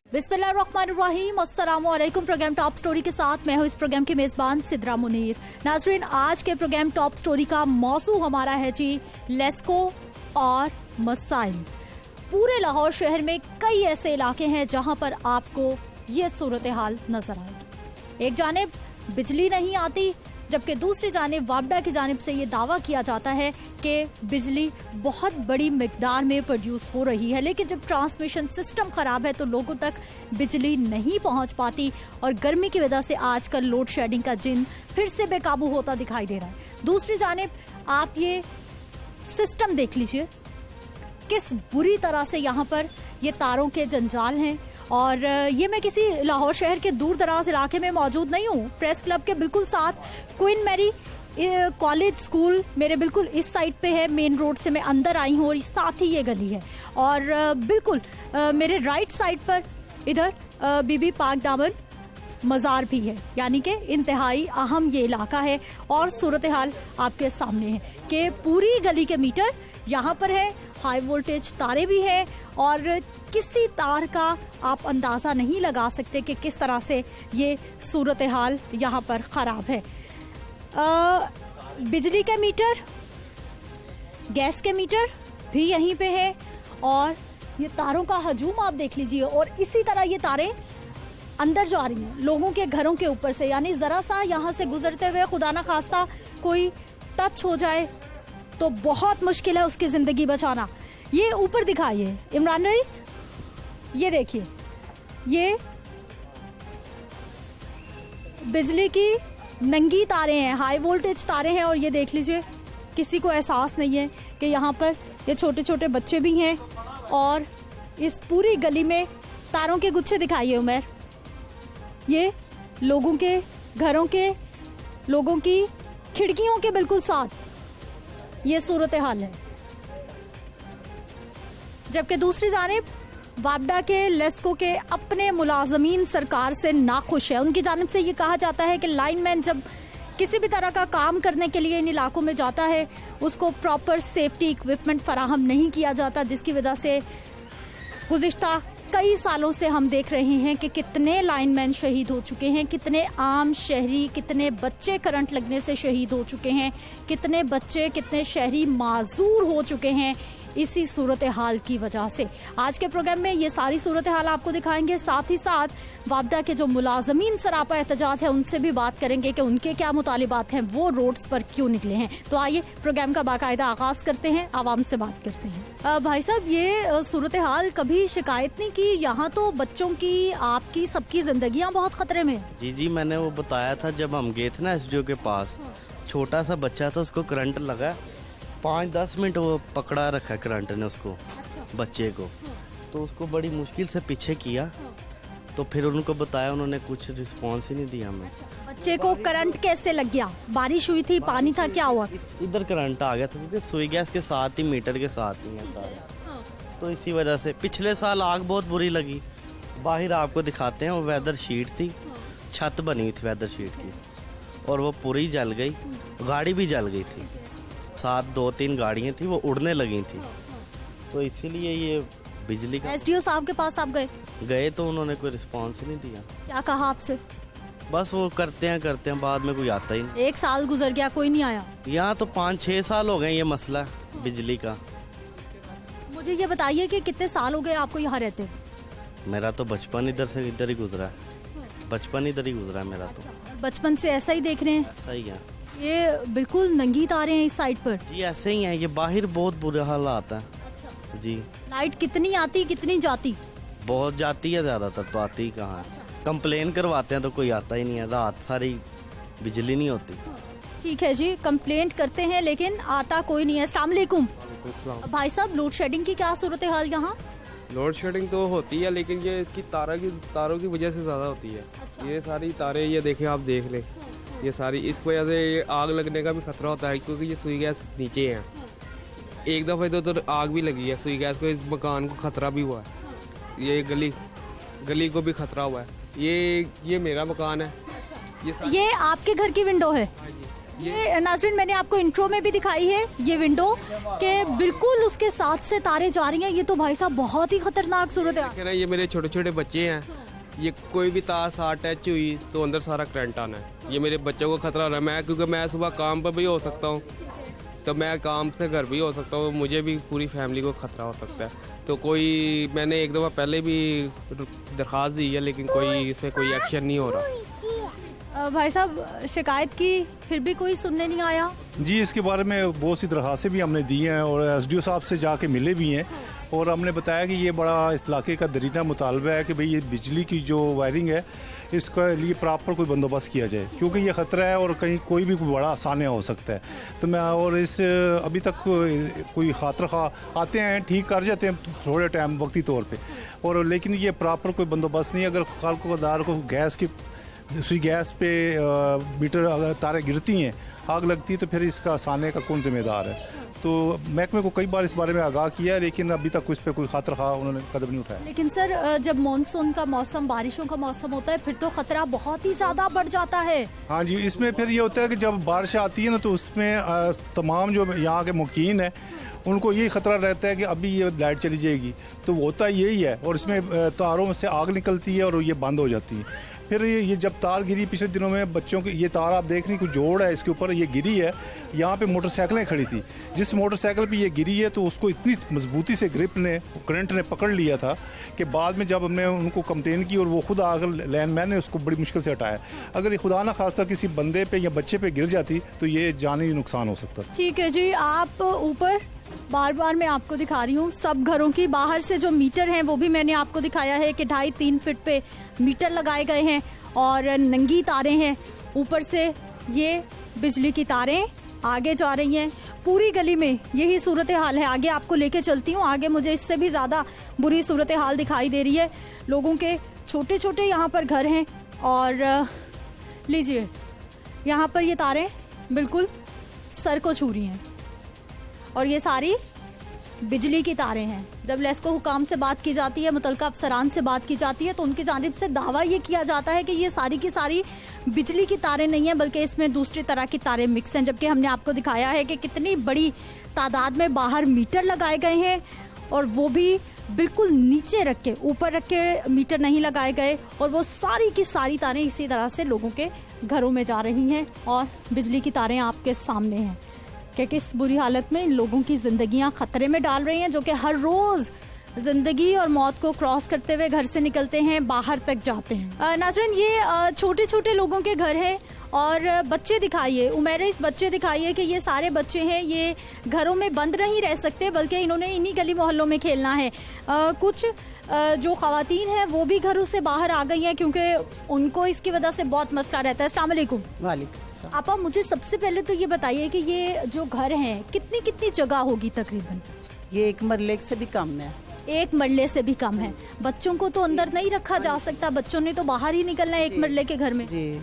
बिस्मिल्लाहिर्रहमानिर्रहीम, अस्सलामुअलैकुम। Programme top story के साथ मैं हूँ इस प्रोग्राम की मेजबान सिद्रा मुनीर। नाज़रीन, आज के प्रोग्राम टॉप स्टोरी का मौजू हमारा है जी लेस्को और मसाइल। पूरे लाहौर शहर में कई ऐसे इलाके हैं जहाँ पर आपको ये सूरत हाल नजर आएगी। एक जानिब बिजली नहीं आती, जबकि दूसरी जानिब वापडा की जानिब से ये दावा किया जाता है कि बिजली बहुत बड़ी मिकदार में प्रोड्यूस हो रही है, लेकिन जब ट्रांसमिशन सिस्टम खराब है तो लोगों तक बिजली नहीं पहुंच पाती और गर्मी की वजह से आजकल लोड शेडिंग का जिन फिर से बेकाबू होता दिखाई दे रहा है। दूसरी जानिब आप ये सिस्टम देख लीजिए, किस बुरी तरह से यहाँ पर ये तारों के जंजाल हैं। और ये मैं किसी लाहौर शहर के दूर दराज इलाके में मौजूद नहीं हूँ। प्रेस क्लब के बिल्कुल साथ क्वीन मैरी कॉलेज स्कूल मेरे बिल्कुल इस साइड पे है, मेन रोड से मैं अंदर आई हूँ और साथ ही ये गली है। और बिल्कुल मेरे राइट साइड पर इधर बीबी पाक दामन मज़ार भी है, यानी कि इंतहाई अहम ये इलाका है। और सूरत हाल आपके सामने है कि पूरी गली के मीटर यहाँ पर है, हाई वोल्टेज तारे भी हैं और किसी तार का आप अंदाज़ा नहीं लगा सकते कि किस तरह से ये सूरत हाल यहाँ पर ख़राब है। बिजली के मीटर, गैस के मीटर भी यहीं पे है और ये तारों का हजूम आप देख लीजिए। और इसी तरह ये तारें अंदर जा रही हैं लोगों के घरों के ऊपर से, यानी ज़रा सा यहाँ से गुजरते हुए खुदा ना खास्ता कोई टच हो जाए तो बहुत मुश्किल है उसकी ज़िंदगी बचाना। ये ऊपर दिखाइए इमरान रईस, ये देखिए, ये बिजली की नंगी तारें हैं, हाई वोल्टेज तारें हैं। और ये देख लीजिए, किसी को एहसास नहीं है कि यहाँ पर ये छोटे छोटे बच्चे भी हैं। और इस पूरी गली में तारों के गुच्छे दिखाइए उमर, ये लोगों के घरों के, लोगों की खिड़कियों के बिल्कुल साथ ये सूरत हाल है। जबकि दूसरी जानिब वापडा के लेस्को के अपने मुलाजमीन सरकार से नाखुश है। उनकी जानिब से ये कहा जाता है कि लाइनमैन जब किसी भी तरह का काम करने के लिए इन इलाकों में जाता है उसको प्रॉपर सेफ्टी इक्विपमेंट फराहम नहीं किया जाता, जिसकी वजह से गुज़िश्ता कई सालों से हम देख रहे हैं कि कितने लाइनमैन शहीद हो चुके हैं, कितने आम शहरी, कितने बच्चे करंट लगने से शहीद हो चुके हैं, कितने बच्चे, कितने शहरी माजूर हो चुके हैं इसी सूरत हाल की वजह से। आज के प्रोग्राम में ये सारी सूरत हाल आपको दिखाएंगे, साथ ही साथ वापडा के जो मुलाजमीन सरापा एहतजाज है उनसे भी बात करेंगे कि उनके क्या मुतालिबात हैं, वो रोड्स पर क्यों निकले हैं। तो आइए प्रोग्राम का बाकायदा आगाज करते हैं, आवाम से बात करते हैं। भाई साहब, ये सूरत हाल कभी शिकायत नहीं की? यहाँ तो बच्चों की, आपकी, सबकी जिंदगियाँ बहुत खतरे में। जी, मैंने वो बताया था जब हम गए थे ना SDO के पास, छोटा सा बच्चा था, उसको करंट लगा, 5-10 मिनट वो पकड़ा रखा करंट ने उसको, बच्चे को। तो उसको बड़ी मुश्किल से पीछे किया, तो फिर उनको बताया, उन्होंने कुछ रिस्पांस ही नहीं दिया हमें। बच्चे को करंट कैसे लग गया? बारिश हुई थी, पानी था, क्या हुआ? इधर करंट आ गया था क्योंकि सुई गैस के साथ ही, मीटर के साथ ही है, तो इसी वजह से पिछले साल आग बहुत बुरी लगी। बाहर आपको दिखाते हैं, वो वेदर शीट थी, छत बनी थी वेदर शीट की, और वो पूरी जल गई, गाड़ी भी जल गई थी, साथ 2-3 गाड़ियाँ थी, वो उड़ने लगी थी। तो इसीलिए ये बिजली का। SDO साहब के पास आप गए तो उन्होंने कोई रिस्पांस ही नहीं दिया। क्या कहा आपसे? बस वो करते हैं, बाद में कोई आता ही नहीं। 1 साल गुजर गया, कोई नहीं आया। यहाँ तो 5-6 साल हो गए ये मसला बिजली का। मुझे ये बताइए कि कितने साल हो गए आपको यहाँ रहते? मेरा तो बचपन इधर से इधर ही गुजरा है, बचपन इधर ही गुजरा है मेरा तो। बचपन से ऐसा ही देख रहे हैं? ऐसा ही है। ये बिल्कुल नंगी तारे हैं इस साइड पर। जी ऐसे ही है, ये बाहर बहुत बुरा हाल आता है। अच्छा। जी। लाइट कितनी आती, कितनी जाती? बहुत जाती है, ज्यादातर तो आती ही कहाँ है। कंप्लेन करवाते हैं तो कोई आता ही नहीं है, रात सारी बिजली नहीं होती। ठीक है जी, कंप्लेंट करते हैं लेकिन आता कोई नहीं है। अस्सलाम वालेकुम भाई साहब, लोड शेडिंग की क्या सूरत हाल यहाँ? लोड शेडिंग तो होती है, लेकिन ये इसकी तारों की वजह से ज़्यादा होती है। अच्छा। ये सारी तारें, ये देखें, आप देख लें, ये सारी, इस वजह से ये आग लगने का भी खतरा होता है क्योंकि ये सुई गैस नीचे है। एक दफ़ा तो आग भी लगी है सुई गैस को, इस मकान को खतरा भी हुआ है, ये गली को भी खतरा हुआ है। ये मेरा मकान है। ये आपके घर की विंडो है? ये नाज़रीन मैंने आपको इंट्रो में भी दिखाई है ये विंडो के बिल्कुल उसके साथ से तारे जा रही हैं। ये तो भाई साहब बहुत ही खतरनाक सूरत है। ये मेरे छोटे छोटे बच्चे हैं, ये कोई भी तार साथ टच हुई तो अंदर सारा करंट आना है। ये मेरे बच्चों को खतरा हो रहा है। मैं क्योंकि मैं सुबह काम पर भी हो सकता हूँ, तो मैं काम से घर भी हो सकता हूँ, मुझे भी पूरी फैमिली को खतरा हो सकता है। तो कोई मैंने एक दफ़ा पहले भी दरख्वास्त दी है, लेकिन कोई इस पर कोई एक्शन नहीं हो रहा। भाई साहब शिकायत की फिर भी कोई सुनने नहीं आया। जी, इसके बारे में बहुत सी दरख्वास्तें भी हमने दी हैं और SDO साहब से जाके मिले भी हैं और हमने बताया कि ये बड़ा इस इलाके का दरीना मुतालबा है कि भाई ये बिजली की जो वायरिंग है इसके लिए प्रॉपर कोई बंदोबस्त किया जाए, क्योंकि ये ख़तरा है और कहीं कोई भी कोई बड़ा सान्या हो सकता है। तो मैं और इस अभी तक कोई खातर खा आते हैं, ठीक कर जाते हैं थोड़े टाइम वक्ती तौर पे, और लेकिन ये प्रॉपर कोई बंदोबस्त नहीं। अगर खालदार को गैस की दूसरी गैस पे मीटर अगर तारें गिरती हैं, आग लगती है, तो फिर इसका साने का कौन जिम्मेदार है। तो महकमे को कई बार इस बारे में आगाह किया है, लेकिन अभी तक उस पर कोई खातर खा उन्होंने कदम नहीं उठाया। लेकिन सर जब मानसून का मौसम, बारिशों का मौसम होता है, फिर तो खतरा बहुत ही ज्यादा बढ़ जाता है। हाँ जी, इसमें फिर ये होता है कि जब बारिश आती है ना, तो उसमें तमाम जो यहाँ के मुकीन है उनको यही खतरा रहता है कि अभी ये लाइट चली जाएगी। तो होता यही है, और इसमें तारों से आग निकलती है और ये बंद हो जाती है। फिर ये जब तार गिरी पिछले दिनों में बच्चों की, ये तार आप देख रही कुछ जोड़ है इसके ऊपर, ये गिरी है। यहाँ पे मोटरसाइकिलें खड़ी थी, जिस मोटरसाइकिल पे ये गिरी है तो उसको इतनी मजबूती से करंट ने पकड़ लिया था कि बाद में जब हमने उनको कंप्लेन की और वो खुद आकर लैंडमैन ने उसको बड़ी मुश्किल से हटाया। अगर ये खुदा ना खास्ता किसी बंदे पे या बच्चे पे गिर जाती तो ये जानी नुकसान हो सकता था। ठीक है जी, आप ऊपर बार बार मैं आपको दिखा रही हूँ सब घरों की बाहर से जो मीटर हैं वो भी मैंने आपको दिखाया है कि 2.5-3 फीट पे मीटर लगाए गए हैं और नंगी तारें हैं। ऊपर से ये बिजली की तारें आगे जा रही हैं। पूरी गली में यही सूरत हाल है। आगे आपको लेके चलती हूँ, आगे मुझे इससे भी ज़्यादा बुरी सूरत हाल दिखाई दे रही है। लोगों के छोटे छोटे यहाँ पर घर हैं और लीजिए यहाँ पर ये तारें बिल्कुल सर को छू रही हैं और ये सारी बिजली की तारें हैं। जब लेस्को हुकाम से बात की जाती है, मुतलका अफसरान से बात की जाती है, तो उनकी जानिब से दावा ये किया जाता है कि ये सारी की सारी बिजली की तारें नहीं हैं, बल्कि इसमें दूसरी तरह की तारें मिक्स हैं। जबकि हमने आपको दिखाया है कि कितनी बड़ी तादाद में बाहर मीटर लगाए गए हैं और वो भी बिल्कुल नीचे रख के, ऊपर रख के मीटर नहीं लगाए गए, और वो सारी की सारी तारें इसी तरह से लोगों के घरों में जा रही हैं और बिजली की तारें आपके सामने हैं कि किस बुरी हालत में इन लोगों की जिंदगियां खतरे में डाल रही हैं, जो कि हर रोज जिंदगी और मौत को क्रॉस करते हुए घर से निकलते हैं, बाहर तक जाते हैं। नाज़रीन, ये छोटे छोटे लोगों के घर हैं और बच्चे दिखाइए, उमेर इस बच्चे दिखाइए कि ये सारे बच्चे हैं, ये घरों में बंद नहीं रह सकते, बल्कि इन्होंने इन्हीं गली मोहल्लों में खेलना है। कुछ जो ख़वातीन हैं वो भी घरों से बाहर आ गई हैं क्योंकि उनको इसकी वजह से बहुत मसला रहता है। अस्सलाम वालेकुम। वालेकुम। आपा, मुझे सबसे पहले तो ये बताइए कि ये जो घर हैं कितनी कितनी जगह होगी तकरीबन? ये 1 मरले से भी कम है। 1 मरले से भी कम है। बच्चों को तो अंदर नहीं रखा जा सकता, बच्चों ने तो बाहर ही निकलना है 1 मरले के घर में जी।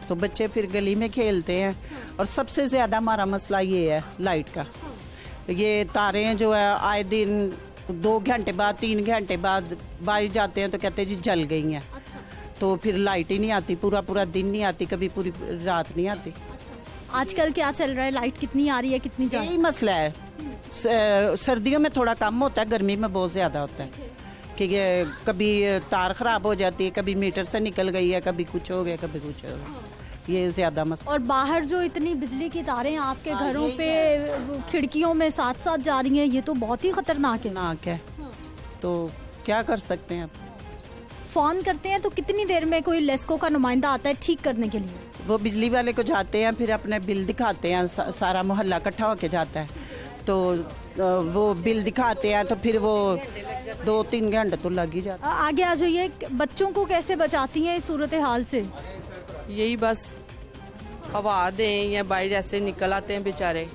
तो बच्चे फिर गली में खेलते हैं और सबसे ज्यादा हमारा मसला ये है लाइट का। ये तारें जो है आए दिन 2 घंटे बाद 3 घंटे बाद बाहर जाते हैं तो कहते हैं जी जल गई हैं। तो फिर लाइट ही नहीं आती, पूरा पूरा दिन नहीं आती, कभी पूरी रात नहीं आती। आजकल क्या चल रहा है, लाइट कितनी आ रही है, कितनी जा रही यही मसला है। सर्दियों में थोड़ा कम होता है, गर्मी में बहुत ज्यादा होता है कि ये कभी तार खराब हो जाती है, कभी मीटर से निकल गई है, कभी कुछ हो गया, कभी कुछ हो गया। ये ज्यादा मसला। और बाहर जो इतनी बिजली की तारें आपके घरों पे खिड़कियों में साथ साथ जा रही हैं, ये तो बहुत ही खतरनाक है। तो क्या कर सकते हैं आप? फोन करते हैं तो कितनी देर में कोई लेस्को का नुमाइंदा आता है ठीक करने के लिए? वो बिजली वाले को जाते हैं, फिर अपने बिल दिखाते हैं, सारा मोहल्ला इकट्ठा होके जाता है, तो वो बिल दिखाते हैं, तो फिर वो 2-3 घंटे तो लग ही जाता है। आगे आ जाइए, बच्चों को कैसे बचाती हैं इस सूरत हाल से? यही बस हवा दें या बाहर ऐसे निकल आते हैं बेचारे,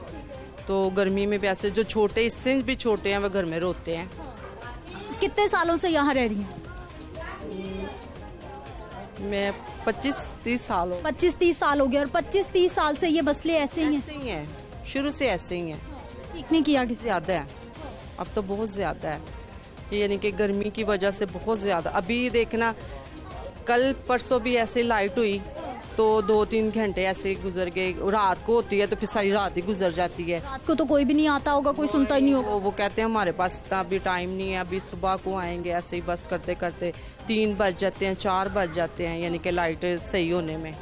तो गर्मी में भी ऐसे जो छोटे, इससे भी छोटे हैं, वो घर में रोते हैं। कितने सालों से यहाँ रह रही हैं? मैं 25-30 साल हो 25-30 साल हो गए। और 25-30 साल से ये मसले ऐसे ही हैं, शुरू से ऐसे ही हैं। ठीक नहीं किया किसी? ज़्यादा है, अब तो बहुत ज़्यादा है, यानी कि गर्मी की वजह से बहुत ज़्यादा। अभी देखना, कल परसों भी ऐसे लाइट हुई तो 2-3 घंटे ऐसे गुजर गए। रात को होती है तो फिर सारी रात ही गुजर जाती है। रात को तो कोई भी नहीं आता होगा, कोई सुनता ही नहीं होगा। वो कहते हैं हमारे पास इतना अभी टाइम नहीं है, अभी सुबह को आएंगे। ऐसे ही बस करते करते 3 बज जाते हैं, 4 बज जाते हैं, यानी कि लाइट सही होने में।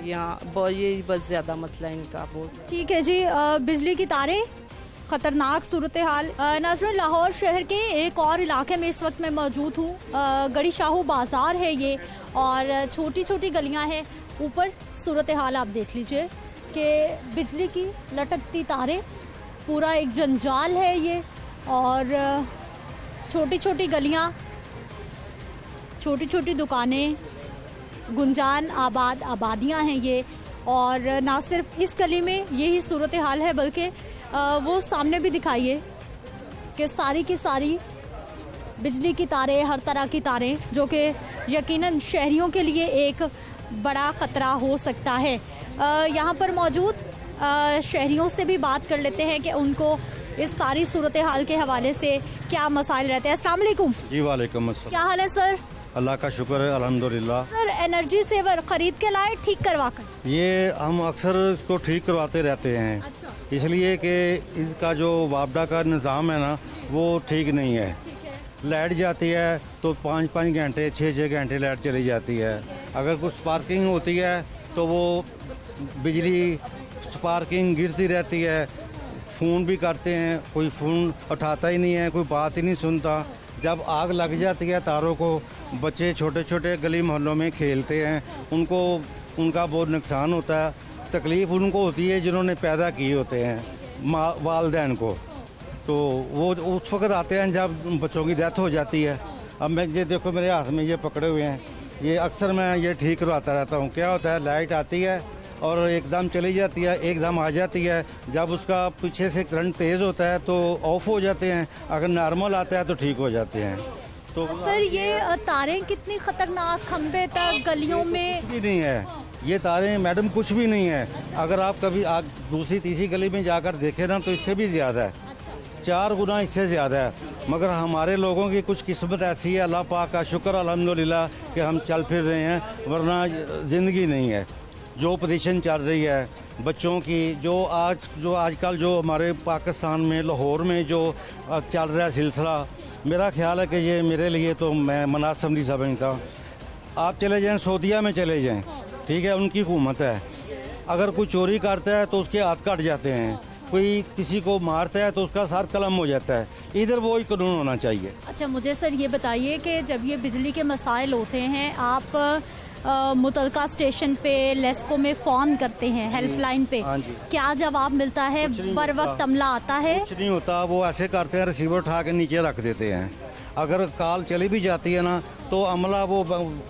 यहाँ ये बस ज़्यादा मसला है इनका बहुत। ठीक है जी। बिजली की तारें, खतरनाक सूरत हाल। नाज़रीन, लाहौर शहर के एक और इलाके में इस वक्त मैं मौजूद हूँ। गड़ी शाहू बाज़ार है ये, और छोटी छोटी गलियाँ हैं। ऊपर सूरत हाल आप देख लीजिए कि बिजली की लटकती तारें, पूरा एक जंजाल है ये। और छोटी छोटी गलियाँ, छोटी छोटी दुकानें, गुंजान आबाद आबादियाँ हैं ये। और ना सिर्फ इस गली में यही सूरत हाल है, बल्कि वो सामने भी दिखाइए कि सारी की सारी बिजली की तारें, हर तरह की तारें, जो कि यकीनन शहरियों के लिए एक बड़ा ख़तरा हो सकता है। यहाँ पर मौजूद शहरियों से भी बात कर लेते हैं कि उनको इस सारी सूरत हाल के हवाले से क्या मसाइल रहते हैं। अस्सलाम वालेकुम। जी वालेकुम अस्सलाम। क्या हाल है सर? अल्लाह का शुक्र है, अल्हम्दुलिल्लाह। सर, एनर्जी सेवर खरीद के लाए, ठीक करवा कर? ये हम अक्सर इसको ठीक करवाते रहते हैं। अच्छा। इसलिए कि इसका जो वापडा का निज़ाम है ना, वो ठीक नहीं है। लाइट जाती है तो 5-5 घंटे, 6-6 घंटे लाइट चली जाती है। अगर कुछ स्पार्किंग होती है तो वो बिजली स्पार्किंग गिरती रहती है। फ़ोन भी करते हैं, कोई फ़ोन उठाता ही नहीं है, कोई बात ही नहीं सुनता। जब आग लग जाती है तारों को, बच्चे छोटे छोटे गली मोहल्लों में खेलते हैं, उनका बहुत नुकसान होता है। तकलीफ़ उनको होती है जिन्होंने पैदा किए होते हैं, वालिदैन को। तो वो उस वक्त आते हैं जब बच्चों की डेथ हो जाती है। अब मैं ये देखो, मेरे हाथ में ये पकड़े हुए हैं, ये अक्सर मैं ये ठीक करवाता रहता हूँ। क्या होता है, लाइट आती है और एकदम चली जाती है, एकदम आ जाती है। जब उसका पीछे से करंट तेज़ होता है तो ऑफ हो जाते हैं, अगर नॉर्मल आता है तो ठीक हो जाते हैं। तो सर, ये तारें कितनी खतरनाक, खंबे तक गलियों में कुछ भी नहीं है ये तारें मैडम, कुछ भी नहीं है। अगर आप कभी दूसरी तीसरी गली में जाकर देखें ना, तो इससे भी ज़्यादा है, 4 गुना इससे ज़्यादा है। मगर हमारे लोगों की कुछ किस्मत ऐसी है, अल्लाह पाक का शुक्र अल्हम्दुलिल्लाह कि हम चल फिर रहे हैं, वरना ज़िंदगी नहीं है। जो पोजीशन चल रही है बच्चों की, जो आजकल जो हमारे पाकिस्तान में लाहौर में जो चल रहा है सिलसिला, मेरा ख्याल है कि ये मेरे लिए तो मैं मुनासिब नहीं समझता। आप चले जाएं सऊदीया में चले जाएं, ठीक है, उनकी हुकूमत है। अगर कोई चोरी करता है तो उसके हाथ कट जाते हैं, कोई किसी को मारता है तो उसका सर कलम हो जाता है। इधर वो ही कानून होना चाहिए। अच्छा, मुझे सर ये बताइए कि जब ये बिजली के मसाइल होते हैं, आप मुतलका स्टेशन पे, लेस्को में फ़ोन करते हैं, हेल्पलाइन पे, हाँ जी। क्या जवाब मिलता है? बर वक्त अमला आता है? कुछ नहीं होता, वो ऐसे करते हैं, रिसीवर उठा के नीचे रख देते हैं। अगर कॉल चली भी जाती है ना, तो अमला वो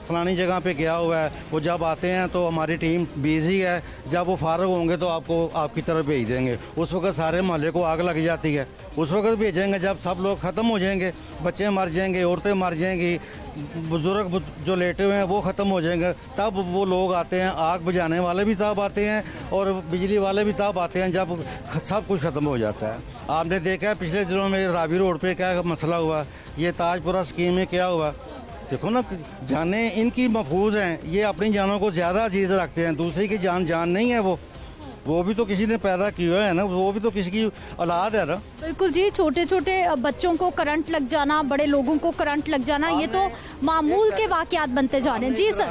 फलानी जगह पे गया हुआ है, वो जब आते हैं तो हमारी टीम बिजी है, जब वो फारग होंगे तो आपको आपकी तरफ भेज देंगे। उस वक्त सारे मोहल्ले को आग लग जाती है, उस वक्त भेजेंगे जब सब लोग ख़त्म हो जाएंगे, बच्चे मर जाएंगे, औरतें मर जाएंगी, बुजुर्ग जो लेटे हुए हैं वो ख़त्म हो जाएंगे। तब वो लोग आते हैं, आग बुझाने वाले भी तब आते हैं और बिजली वाले भी तब आते हैं जब सब कुछ ख़त्म हो जाता है। आपने देखा है पिछले दिनों में रावी रोड पे क्या मसला हुआ, ये ताजपुरा स्कीम में क्या हुआ। देखो ना, जाने इनकी महफूज हैं, ये अपनी जानों को ज़्यादा चीज़ रखते हैं, दूसरी की जान नहीं है। वो भी तो किसी ने पैदा किया है ना, वो भी तो किसी की औलाद है ना। बिल्कुल जी, छोटे छोटे बच्चों को करंट लग जाना, बड़े लोगों को करंट लग जाना, ये तो मामूल के वाकयात बनते जा रहे हैं। जी सर,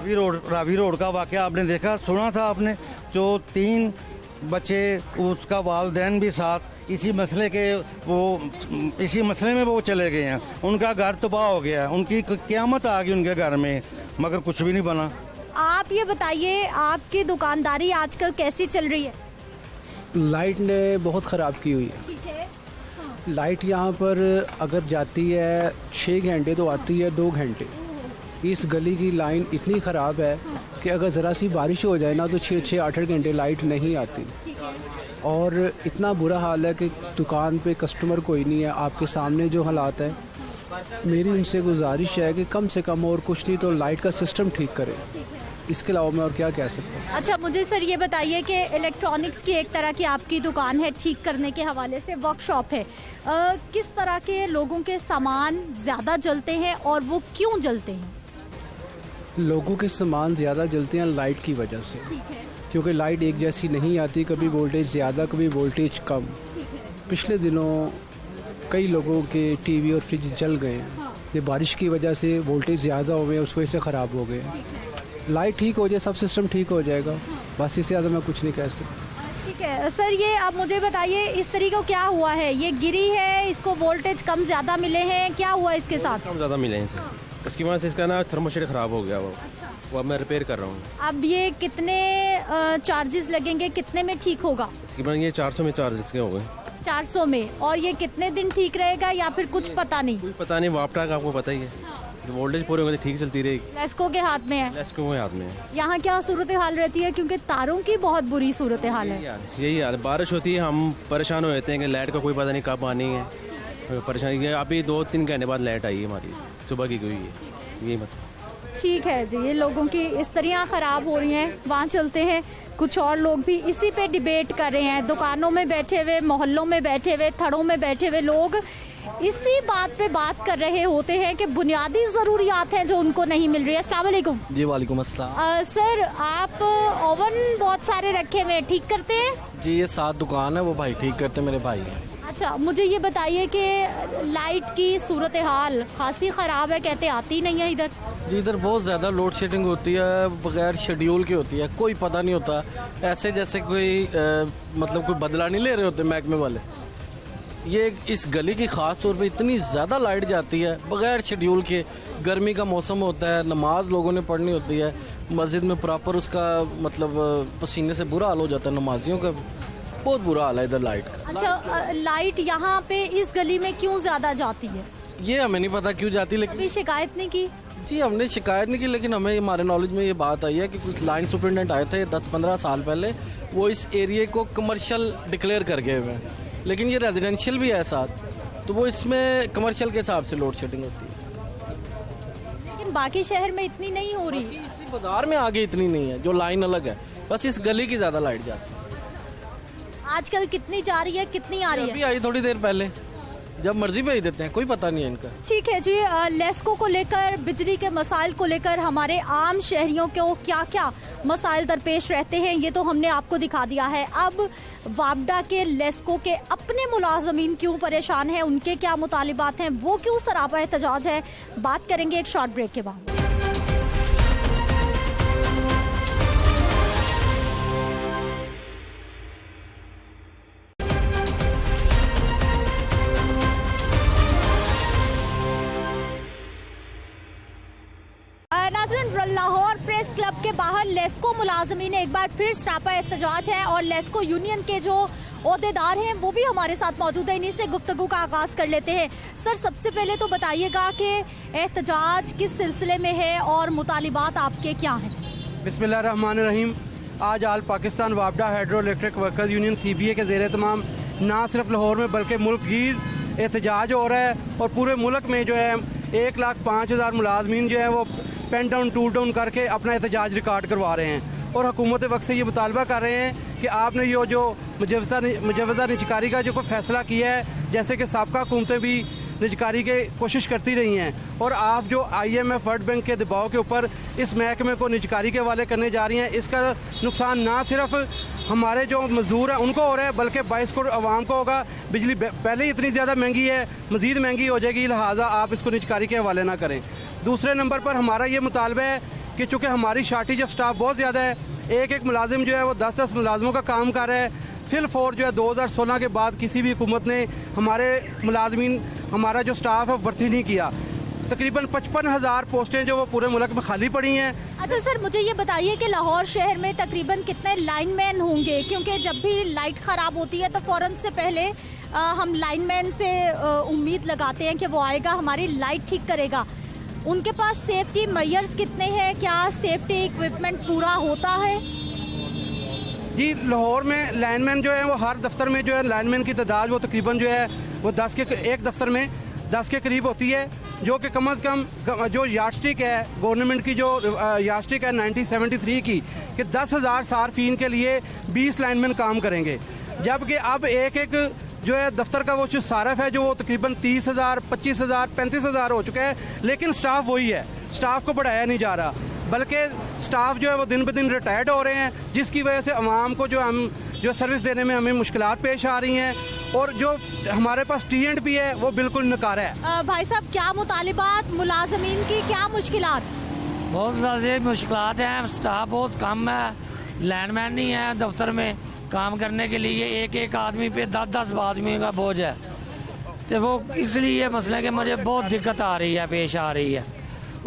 रावी रोड का वाकया आपने देखा, सुना था आपने, जो 3 बच्चे, उसका वालिदैन भी साथ इसी मसले में वो चले गए हैं, उनका घर तबाह हो गया, उनकी क़यामत आ गई उनके घर में, मगर कुछ भी नहीं बना। आप ये बताइए, आपकी दुकानदारी आजकल कैसी चल रही है? लाइट ने बहुत ख़राब की हुई है। ठीक है। लाइट यहाँ पर अगर जाती है 6 घंटे तो आती है 2 घंटे। इस गली की लाइन इतनी ख़राब है कि अगर ज़रा सी बारिश हो जाए ना तो 6-6, 8-8 घंटे लाइट नहीं आती। और इतना बुरा हाल है कि दुकान पे कस्टमर कोई नहीं है। आपके सामने जो हालात है, मेरी उनसे गुजारिश है कि कम से कम और कुछ नहीं तो लाइट का सिस्टम ठीक करें। इसके अलावा मैं और क्या कह सकता हूँ। अच्छा, मुझे सर ये बताइए कि इलेक्ट्रॉनिक्स की एक तरह की आपकी दुकान है, ठीक करने के हवाले से वर्कशॉप है, किस तरह के लोगों के सामान ज़्यादा जलते हैं और वो क्यों जलते हैं? लोगों के सामान ज़्यादा जलते हैं लाइट की वजह से, क्योंकि लाइट एक जैसी नहीं आती, कभी वोल्टेज ज़्यादा कभी वोल्टेज कम। पिछले दिनों कई लोगों के टीवी और फ्रिज जल गए हैं, ये बारिश की वजह से वोल्टेज ज़्यादा हो गए, उस वजह से ख़राब हो गए। लाइट ठीक हो जाए, सब सिस्टम ठीक हो जाएगा, बस इससे ज़्यादा मैं कुछ नहीं कह सकता। ठीक है सर, ये आप मुझे बताइए इस तरीके को क्या हुआ है? ये गिरी है, इसको वोल्टेज कम ज़्यादा मिले हैं, क्या हुआ इसके साथ? कम ज़्यादा मिले हैं इसे, उसकी वजह से इसका ना थर्मोस्टेट ख़राब हो गया वो अब मैं रिपेयर कर रहा हूँ। अब ये कितने चार्जेस लगेंगे, कितने में ठीक होगा? इसकी वजह ये 400 में चार्ज इसके हो गए। 400 में, और ये कितने दिन ठीक रहेगा या फिर कुछ पता नहीं? कोई पता नहीं, वापटा का आपको पता ही है, वोल्टेज पूरे होंगे तो ठीक चलती रहेगी। लेस्को के हाथ में है, लेस्को के हाथ में है। यहाँ क्या सूरत हाल रहती है, क्योंकि तारों की बहुत बुरी सूरत हाल है? यही हाल, बारिश होती है हम परेशान हो जाते हैं कि लाइट का कोई पता नहीं कब आनी है, परेशानी है। अभी 2-3 घंटे बाद लाइट आई है हमारी, सुबह की गई है, यही मतलब। ठीक है जी, ये लोगों की इस तरह ख़राब हो रही हैं। वहाँ चलते हैं, कुछ और लोग भी इसी पे डिबेट कर रहे हैं। दुकानों में बैठे हुए, मोहल्लों में बैठे हुए, थड़ों में बैठे हुए लोग इसी बात पे बात कर रहे होते हैं कि बुनियादी ज़रूरियात हैं जो उनको नहीं मिल रही है। अस्सलाम वालेकुम। जी वालेकुम अस्सलाम। सर, आप ओवन बहुत सारे रखे हुए ठीक करते हैं? जी ये 7 दुकान है, वो भाई ठीक करते मेरे भाई हैं। अच्छा, मुझे ये बताइए कि लाइट की सूरत हाल खासी ख़राब है, कहते आती नहीं है इधर? जी इधर बहुत ज़्यादा लोड शेडिंग होती है, बगैर शेड्यूल की होती है, कोई पता नहीं होता, ऐसे जैसे कोई मतलब कोई बदला नहीं ले रहे होते महकमे वाले। ये इस गली की ख़ास तौर पे इतनी ज़्यादा लाइट जाती है बगैर शेड्यूल के। गर्मी का मौसम होता है, नमाज लोगों ने पढ़नी होती है मस्जिद में, प्रॉपर उसका मतलब पसीने से बुरा हाल हो जाता है नमाजियों का, बहुत बुरा हाल है इधर लाइट का। अच्छा, लाइट यहाँ पे इस गली में क्यों ज़्यादा जाती है? ये हमें नहीं पता क्यों जाती, लेकिन अभी शिकायत नहीं की? जी हमने शिकायत नहीं की, लेकिन हमें हमारे नॉलेज में ये बात आई है कि कुछ लाइन सुपरिटेंडेंट आए थे 10-15 साल पहले, वो इस एरिए को कमर्शियल डिक्लेयर कर गए हुए हैं, लेकिन ये रेजिडेंशियल भी है साथ, तो वो इसमें कमर्शियल के हिसाब से लोड शेडिंग होती है। लेकिन बाकी शहर में इतनी नहीं हो रही। इसी बाजार में आगे इतनी नहीं है, जो लाइन अलग है, बस इस गली की ज़्यादा लाइट जाती है। आजकल कितनी जा रही है, कितनी आ रही है? अभी आई थोड़ी देर पहले, जब मर्जी भेज देते हैं, कोई पता नहीं है इनका। ठीक है जी, लेस्को को लेकर, बिजली के मसाइल को लेकर हमारे आम शहरियों को क्या क्या मसाइल दरपेश रहते हैं, ये तो हमने आपको दिखा दिया है। अब वापडा के, लेस्को के अपने मुलाजमीन क्यों परेशान हैं, उनके क्या मुतालिबात हैं, वो क्यों सरापा एहतजाज है, बात करेंगे एक शॉर्ट ब्रेक के बाद। लाहौर प्रेस क्लब के बाहर लेस्को मुलाजमीन एक बार फिर सरापा एहतजाज है, और लेस्को यूनियन के जो ओहदेदार हैं वो भी हमारे साथ मौजूद है। इन्हीं से गुफ्तगू का आगाज कर लेते हैं। सर, सबसे पहले तो बताइएगा कि एहतजाज किस सिलसिले में है और मुतालिबात आपके क्या हैं? बिस्मिल्लाहिर्रहमानिर्रहीम। आज आल पाकिस्तान वापडा hydro electric workers union CBA के ज़ेर तमाम ना सिर्फ लाहौर में बल्कि मुल्क गिर एहतजाज हो रहा है, और पूरे मुल्क में जो है 1,05,000 मुलाजमीन जो है वो पेन डाउन टूल डाउन करके अपना एहतजाज रिकॉर्ड करवा रहे हैं, और हुकूमत वक्त से ये मुतालबा कर रहे हैं कि आपने ये जो मुजवज़ा निजकारी का जो कोई फैसला किया है, जैसे कि साबका हुकूमतें भी निजकारी की कोशिश करती रही हैं, और आप जो IMF वर्ल्ड बैंक के दबाव के ऊपर इस महकमे को निजकारी के हवाले करने जा रही हैं, इसका नुकसान ना सिर्फ हमारे जो मजदूर हैं उनको हो रहा है, बल्कि 22 करोड़ आवाम को होगा। बिजली पहले ही इतनी ज़्यादा महंगी है, मज़ीद महंगी हो जाएगी, लिहाजा आप इसको निजकारी के हवाले ना करें। दूसरे नंबर पर हमारा ये मुतालबा है कि चूँकि हमारी शार्टेज ऑफ स्टाफ बहुत ज़्यादा है, एक मुलाजिम जो है वो 10-10 मुलाजमों का काम कर रहा है। फिल-4 जो है 2016 के बाद किसी भी हुकूमत ने हमारे मुलाजमीन, हमारा जो स्टाफ है भर्ती नहीं किया। तकरीबन 55,000 पोस्टें जो वो पूरे मुल्क में खाली पड़ी हैं। अच्छा सर, मुझे ये बताइए कि लाहौर शहर में तकरीबन कितने लाइनमैन होंगे, क्योंकि जब भी लाइट ख़राब होती है तो फ़ौरन से पहले हम लाइनमैन से उम्मीद लगाते हैं कि वो आएगा, हमारी लाइट ठीक करेगा। उनके पास सेफ्टी मेजर्स कितने हैं, क्या सेफ्टी इक्विपमेंट पूरा होता है? जी, लाहौर में लाइनमैन जो है वो हर दफ्तर में जो है लाइनमैन की तादाद वो तकरीबन जो है वो 10 के एक दफ्तर में 10 के करीब होती है, जो कि कम अज़ कम जो यार्डस्टिक है गवर्नमेंट की, जो यार्डस्टिक है 1973 की, कि 10,000 सार्फिन के लिए 20 लाइनमैन काम करेंगे, जबकि अब एक जो है दफ्तर का वो जो सारफ है जो वो तकरीबन 30,000, 25,000, 35,000 हो चुका है, लेकिन स्टाफ वही है, स्टाफ को बढ़ाया नहीं जा रहा। बल्कि स्टाफ जो है वो दिन ब दिन रिटायर्ड हो रहे हैं, जिसकी वजह से आवाम को जो सर्विस देने में हमें मुश्किलात पेश आ रही हैं, और जो हमारे पास T&P है वो बिल्कुल नकारा है। भाई साहब, क्या मुतालिबात मुलाजमीन की, क्या मुश्किलात? बहुत ज़्यादा मुश्किलात हैं, स्टाफ बहुत कम है, लैंडमैन नहीं है दफ्तर में काम करने के लिए, एक आदमी पे 10 आदमी का बोझ है, तो वो इसलिए मसले के मुझे बहुत दिक्कत आ रही है, पेश आ रही है।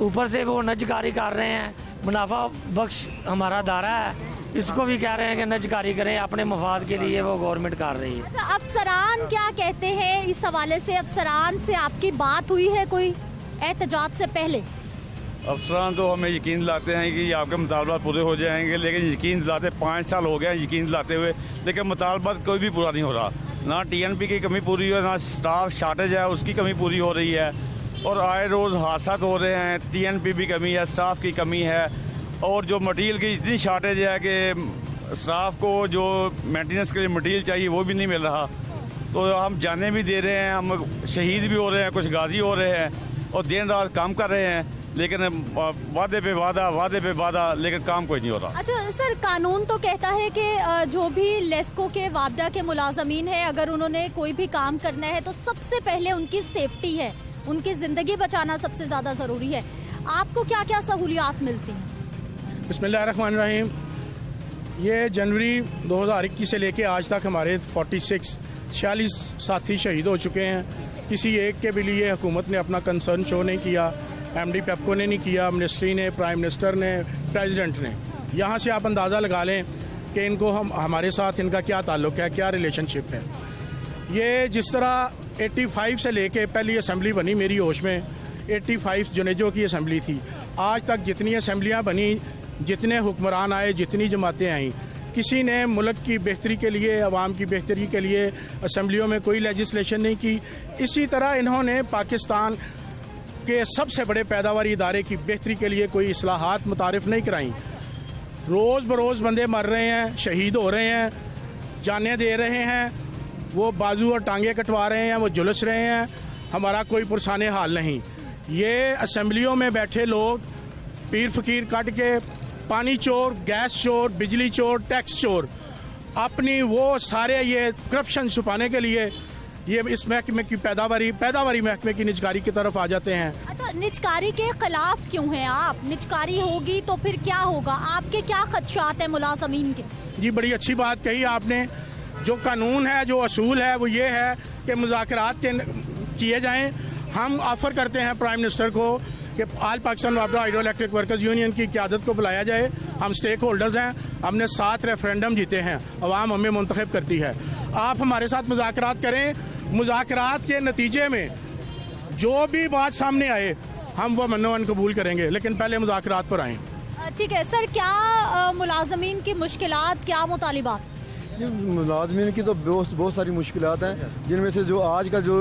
ऊपर से वो नजकारी कर रहे हैं, मुनाफा बख्श हमारा दारा है, इसको भी कह रहे हैं कि नजकारी करें, अपने मफाद के लिए वो गवर्नमेंट कर रही है। अच्छा, अफसरान क्या कहते हैं इस हवाले से? अफसरान से आपकी बात हुई है कोई एहतजाज से पहले? अफसरान तो हमें यकीन दिलाते हैं कि आपके मुतालबात पूरे हो जाएंगे, लेकिन यकीन दिलाते 5 साल हो गए यकीन दिलाते हुए, लेकिन मुतालबात कोई भी पूरा नहीं हो रहा। ना T&P की कमी पूरी हो, ना स्टाफ शार्टेज है उसकी कमी पूरी हो रही है, और आए रोज़ हादसा हो रहे हैं। T&P भी कमी है, स्टाफ की कमी है, और जो मटीरियल की इतनी शार्टेज है कि स्टाफ को जो मेंटेनेंस के लिए मटीरियल चाहिए वो भी नहीं मिल रहा। तो हम जाने भी दे रहे हैं, हम शहीद भी हो रहे हैं, कुछ गाजी हो रहे हैं, और दिन रात काम कर रहे हैं, लेकिन वादे पे वादा, लेकिन काम कोई नहीं हो रहा। अच्छा सर, कानून तो कहता है कि जो भी लेस्को के वापडा के मुलाजमीन है, अगर उन्होंने कोई भी काम करना है तो सबसे पहले उनकी सेफ्टी है, उनकी ज़िंदगी बचाना सबसे ज़्यादा ज़रूरी है। आपको क्या क्या सहूलियात मिलती हैं? बिस्मिल्लाहिर्रहमानिर्रहीम। ये जनवरी 2021 से लेके आज तक हमारे 46 साथी शहीद हो चुके हैं। किसी एक के भी लिए हुकूमत ने अपना कंसर्न शो नहीं किया, MD पेप्को ने नहीं किया, मिनिस्ट्री ने, प्राइम मिनिस्टर ने, प्रेसिडेंट ने। यहाँ से आप अंदाज़ा लगा लें कि इनको हमारे साथ इनका क्या ताल्लुक़ है, क्या रिलेशनशिप है। ये जिस तरह 85 से लेके पहली असम्बली बनी मेरी होश में, 85 जुनेजो की असम्बली थी, आज तक जितनी असम्बलियाँ बनी, जितने हुक्मरान आए, जितनी जमातें आईं, किसी ने मुल्क की बेहतरी के लिए, अवाम की बेहतरी के लिए असम्बलियों में कोई लेजिस्लेशन नहीं की। इसी तरह इन्होंने पाकिस्तान के सबसे बड़े पैदावारी इदारे की बेहतरी के लिए कोई इस्लाहात मुतारिफ नहीं कराई। रोज़ बरोज़ बंदे मर रहे हैं, शहीद हो रहे हैं, जानें दे रहे हैं, वो बाजू और टांगे कटवा रहे हैं, वो जुलस रहे हैं, हमारा कोई पुरसाने हाल नहीं। ये असम्बलियों में बैठे लोग पीर फकीर कट के पानी चोर, गैस चोर, बिजली चोर, टैक्स चोर, अपनी वो सारे ये करप्शन छुपाने के लिए ये इस महकमे की पैदावारी महकमे की निजकारी की तरफ आ जाते हैं। अच्छा, निजकारी के खिलाफ क्यों हैं आप? निजकारी होगी तो फिर क्या होगा? आपके क्या खदशात हैं मुलाजमीन के? जी, बड़ी अच्छी बात कही आपने। जो कानून है, जो असूल है, वो ये है कि मुज़ाकरात किए जाएँ। हम ऑफ़र करते हैं प्राइम मिनिस्टर को कि ऑल पाकिस्तान वापडा हाइड्रो इलेक्ट्रिक वर्कर्स यूनियन की क़यादत को बुलाया जाए। हम स्टेक होल्डर्स हैं, हमने 7 रेफरेंडम जीते हैं, अवाम हमें मुंतखब करती है। आप हमारे साथ मुज़ाकरात करें, मुज़ाकरात के नतीजे में जो भी बात सामने आए हम वो मनोवन कबूल करेंगे, लेकिन पहले मुज़ाकरात पर आएँ। ठीक है सर, क्या मुलाजमीन की मुश्किलात, क्या मुतालिबात? मुलाजमीन की तो बहुत सारी मुश्किलात हैं, जिनमें से जो आज का जो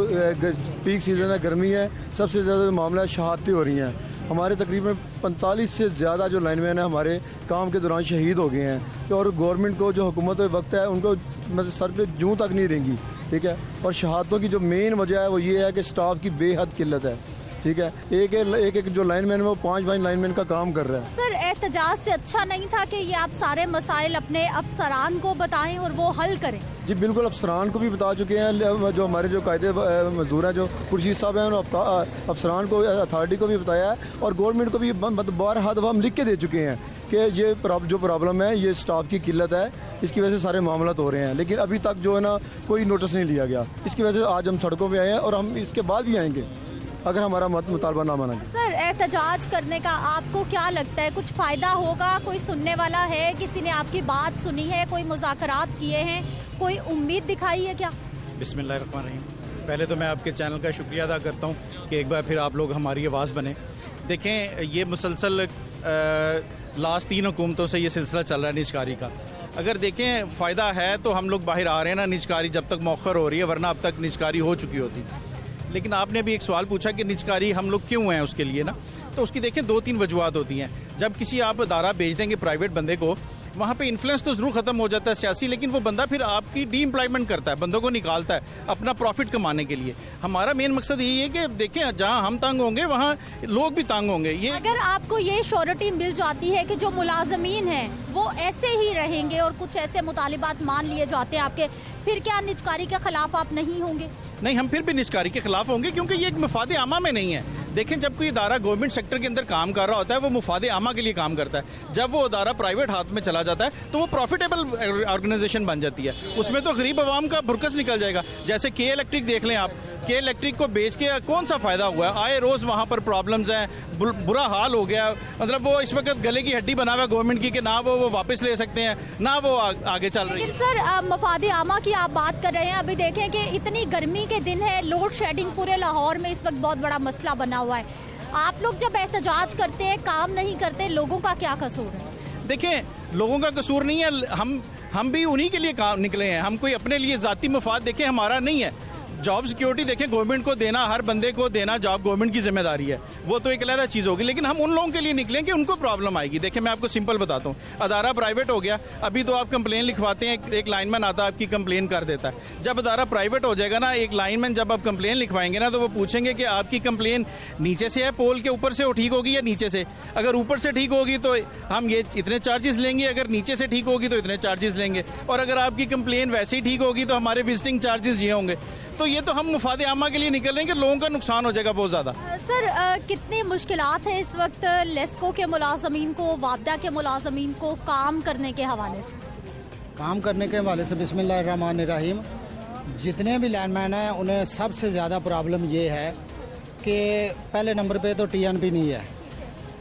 पीक सीज़न है, गर्मी है, सबसे ज़्यादा मामला शहादतें हो रही हैं। हमारे तकरीबन 45 से ज़्यादा जो लाइनमैन है हमारे काम के दौरान शहीद हो गए हैं। और गवर्नमेंट को जो हुकूमत वक्त है उनको मतलब सर पे जूं तक नहीं रहेंगी, ठीक है। और शहादतों की जो मेन वजह है वो ये है कि स्टाफ की बेहद किल्लत है, ठीक है। एक जो लाइनमैन है वो 5 लाइनमैन का काम कर रहा है। सर, एहतजाज से अच्छा नहीं था कि ये आप सारे मसाइल अपने अफसरान को बताएं और वो हल करें? जी बिल्कुल, अफसरान को भी बता चुके हैं, जो हमारे जो कायदे मजदूर हैं, जो खुर्शीद साहब हैं, उन्होंने अफसरान को, अथॉरिटी को भी बताया है, और गवर्नमेंट को भी बारहा दफ़ा हम लिख के दे चुके हैं कि ये जो प्रॉब्लम है ये स्टाफ की किल्लत है, इसकी वजह से सारे मामला हो रहे हैं, लेकिन अभी तक जो है ना कोई नोटिस नहीं लिया गया। इसकी वजह से आज हम सड़कों पर आए हैं, और हम इसके बाद भी आएंगे अगर हमारा मुतालबा ना माना। सर, एहतजाज करने का आपको क्या लगता है, कुछ फ़ायदा होगा? कोई सुनने वाला है? किसी ने आपकी बात सुनी है? कोई मुज़ाकरात किए हैं? कोई उम्मीद दिखाई है क्या? बिस्मिल्लाहिर्रहमानिर्रहीम। पहले तो मैं आपके चैनल का शुक्रिया अदा करता हूँ कि एक बार फिर आप लोग हमारी आवाज़ बने। देखें, ये मुसलसल लास्ट 3 हुकूमतों से ये सिलसिला चल रहा है निजकारी का। अगर देखें फ़ायदा है तो हम लोग बाहर आ रहे हैं ना, निजकारी जब तक मौखर हो रही है, वरना अब तक निजकारी हो चुकी होती। लेकिन आपने भी एक सवाल पूछा कि निजकारी हम लोग क्यों हैं उसके लिए ना, तो उसकी देखें 2-3 वजूहत होती हैं। जब किसी आप अदारा भेज देंगे प्राइवेट बंदे को वहाँ पे इन्फ्लुएंस तो ज़रूर ख़त्म हो जाता है सियासी, लेकिन वो बंदा फिर आपकी डी एम्प्लॉयमेंट करता है, बंदों को निकालता है अपना प्रॉफिट कमाने के लिए। हमारा मेन मकसद यही है कि देखें जहाँ हम तंग होंगे वहाँ लोग भी तंग होंगे। ये अगर आपको ये श्योरिटी मिल जाती है कि जो मुलाजमीन हैं वो ऐसे ही रहेंगे और कुछ ऐसे मुतालिबात मान लिए जाते हैं आपके, फिर क्या निजकारी के खिलाफ आप नहीं होंगे? नहीं, हम फिर भी निजकारी के खिलाफ होंगे, क्योंकि ये एक मफाद आमा में नहीं है। देखें, जब कोई इदारा गवर्नमेंट सेक्टर के अंदर काम कर रहा होता है वो मुफाद आमा के लिए काम करता है। जब वो इदारा प्राइवेट हाथ में चला जाता है तो वो प्रॉफिटेबल ऑर्गेनाइजेशन बन जाती है, उसमें तो गरीब आवाम का भुरकस निकल जाएगा। जैसे के इलेक्ट्रिक देख लें आप, के इलेक्ट्रिक को बेच के कौन सा फ़ायदा हुआ है? आए रोज़ वहाँ पर प्रॉब्लम्स हैं, बुरा हाल हो गया। मतलब वो इस वक्त गले की हड्डी बना हुआ गवर्नमेंट की कि ना वो वापस ले सकते हैं ना वो आगे चल रही है। लेकिन सर मफाद आमा की आप बात कर रहे हैं, अभी देखें कि इतनी गर्मी के दिन है, लोड शेडिंग पूरे लाहौर में इस वक्त बहुत बड़ा मसला बना हुआ है। आप लोग जब एहतजाज करते हैं, काम नहीं करते, लोगों का क्या कसूर है? देखें, लोगों का कसूर नहीं है, हम भी उन्हीं के लिए काम निकले हैं। हम कोई अपने लिए ज़ाती मफाद देखें हमारा नहीं है। जॉब सिक्योरिटी देखें, गवर्नमेंट को देना, हर बंदे को देना जॉब गवर्नमेंट की जिम्मेदारी है, वो तो एक अलग चीज़ होगी। लेकिन हम उन लोगों के लिए निकलें कि उनको प्रॉब्लम आएगी। देखिए, मैं आपको सिंपल बताता हूँ, अदारा प्राइवेट हो गया, अभी तो आप कंप्लेन लिखवाते हैं, एक लाइनमैन आता है आपकी कंप्लेन कर देता है। जब अदारा प्राइवेट हो जाएगा ना, एक लाइनमैन जब आप कंप्लेन लिखवाएंगे ना, तो वो पूछेंगे कि आपकी कंप्लेन नीचे से है, पोल के ऊपर से वो ठीक होगी या नीचे से। अगर ऊपर से ठीक होगी तो हम ये इतने चार्जेस लेंगे, अगर नीचे से ठीक होगी तो इतने चार्जेस लेंगे, और अगर आपकी कंप्लेन वैसे ही ठीक होगी तो हमारे विजिटिंग चार्जेस ये होंगे। तो ये तो हम मुफाद आमा के लिए निकल रहे हैं कि लोगों का नुकसान हो जाएगा बहुत ज़्यादा। सर कितनी मुश्किलात है इस वक्त लेस्को के मुलाजमीन को, वापडा के मुलाजमीन को काम करने के हवाले से? काम करने के हवाले से बिस्मिल्लाहिर्रहमानिर्रहीम, जितने भी लैंडमैन हैं उन्हें सबसे ज़्यादा प्रॉब्लम ये है कि पहले नंबर पे तो TNP नहीं है,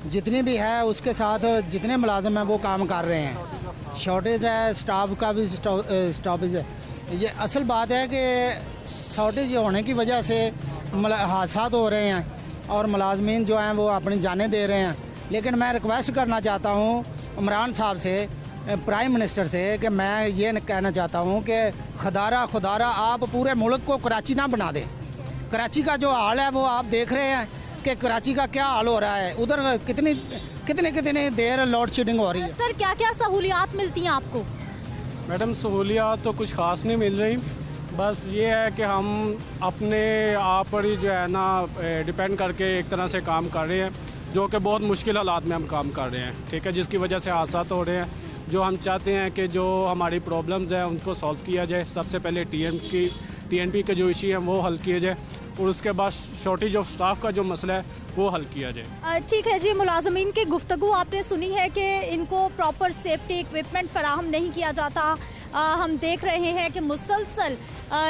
जितनी भी है उसके साथ जितने मुलाजम हैं वो काम कर रहे हैं। शॉर्टेज है, स्टाफ का भी स्टॉपेज है। ये असल बात है कि शॉर्टेज होने की वजह से हादसा हो रहे हैं और मुलाजमीन जो हैं वो अपनी जानें दे रहे हैं। लेकिन मैं रिक्वेस्ट करना चाहता हूँ इमरान साहब से, प्राइम मिनिस्टर से, कि मैं ये कहना चाहता हूँ कि खुदारा आप पूरे मुल्क को कराची ना बना दें। कराची का जो हाल है वो आप देख रहे हैं कि कराची का क्या हाल हो रहा है, उधर कितनी देर लोड शेडिंग हो रही है। सर क्या क्या सहूलियात मिलती हैं आपको? मैडम, सहूलियात तो कुछ ख़ास नहीं मिल रही, बस ये है कि हम अपने आप पर ही जो है ना डिपेंड करके एक तरह से काम कर रहे हैं, जो कि बहुत मुश्किल हालात में हम काम कर रहे हैं, ठीक है, जिसकी वजह से हादसा हो रहे हैं। जो हम चाहते हैं कि जो हमारी प्रॉब्लम्स हैं उनको सॉल्व किया जाए। सबसे पहले TNP के जो इशू हैं वो हल किए जाए, और उसके बाद शॉर्टेज ऑफ स्टाफ का जो मसला है वो हल किया जाए। ठीक है जी, मुलाजमीन की गुफ्तगू आपने सुनी है कि इनको प्रॉपर सेफ्टी इक्विपमेंट फराहम नहीं किया जाता। हम देख रहे हैं कि मुसलसल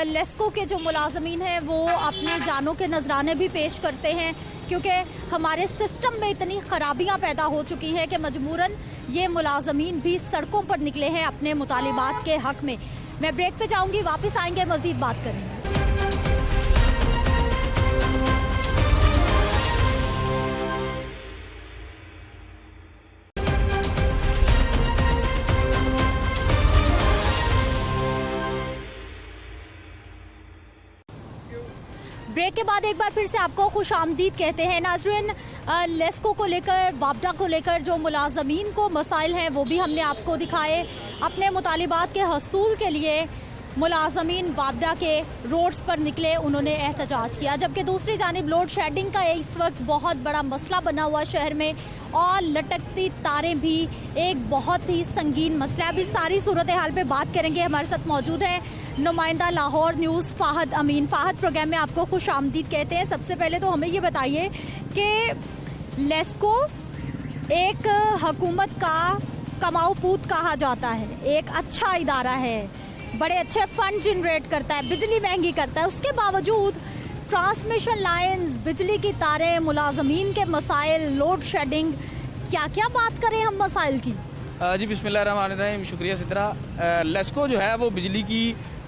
लेस्को के जो मुलाजमीन हैं वो अपने जानों के नजराने भी पेश करते हैं, क्योंकि हमारे सिस्टम में इतनी खराबियां पैदा हो चुकी हैं कि मजबूरन ये मुलाजमीन भी सड़कों पर निकले हैं अपने मुतालिबात के हक में। मैं ब्रेक पे जाऊंगी, वापस आएंगे, मजीद बात करेंगे। ब्रेक के बाद एक बार फिर से आपको खुश आमदीद कहते हैं। नाज़रीन, लेस्को को लेकर, वापडा को लेकर जो मुलाजमीन को मसाइल हैं वो भी हमने आपको दिखाए। अपने मुतालिबात के हसूल के लिए मुलाजमीन वापडा के रोड्स पर निकले, उन्होंने एहतजाज किया। जबकि दूसरी जानिब लोड शेडिंग का इस वक्त बहुत बड़ा मसला बना हुआ शहर में, और लटकती तारें भी एक बहुत ही संगीन मसला है। अभी सारी सूरत हाल पे बात करेंगे। हमारे साथ मौजूद है नुमाइंदा लाहौर न्यूज़ फ़ाहद अमीन। फ़ाहद, प्रोग्राम में आपको खुश आमदीद कहते हैं। सबसे पहले तो हमें ये बताइए कि लेस्को एक हुकूमत का कमाऊ पूत कहा जाता है, एक अच्छा इदारा है, बड़े अच्छे फंड जनरेट करता है, बिजली महंगी करता है, उसके बावजूद ट्रांसमिशन लाइंस, बिजली की तारें, मुलाजमीन के मसाइल, लोड शेडिंग, क्या क्या बात करें हम मसाइल की? जी बिस्मिल्लाहिर्रहमानिर्रहीम, शुक्रिया सिद्रा। लेस्को जो है वो बिजली की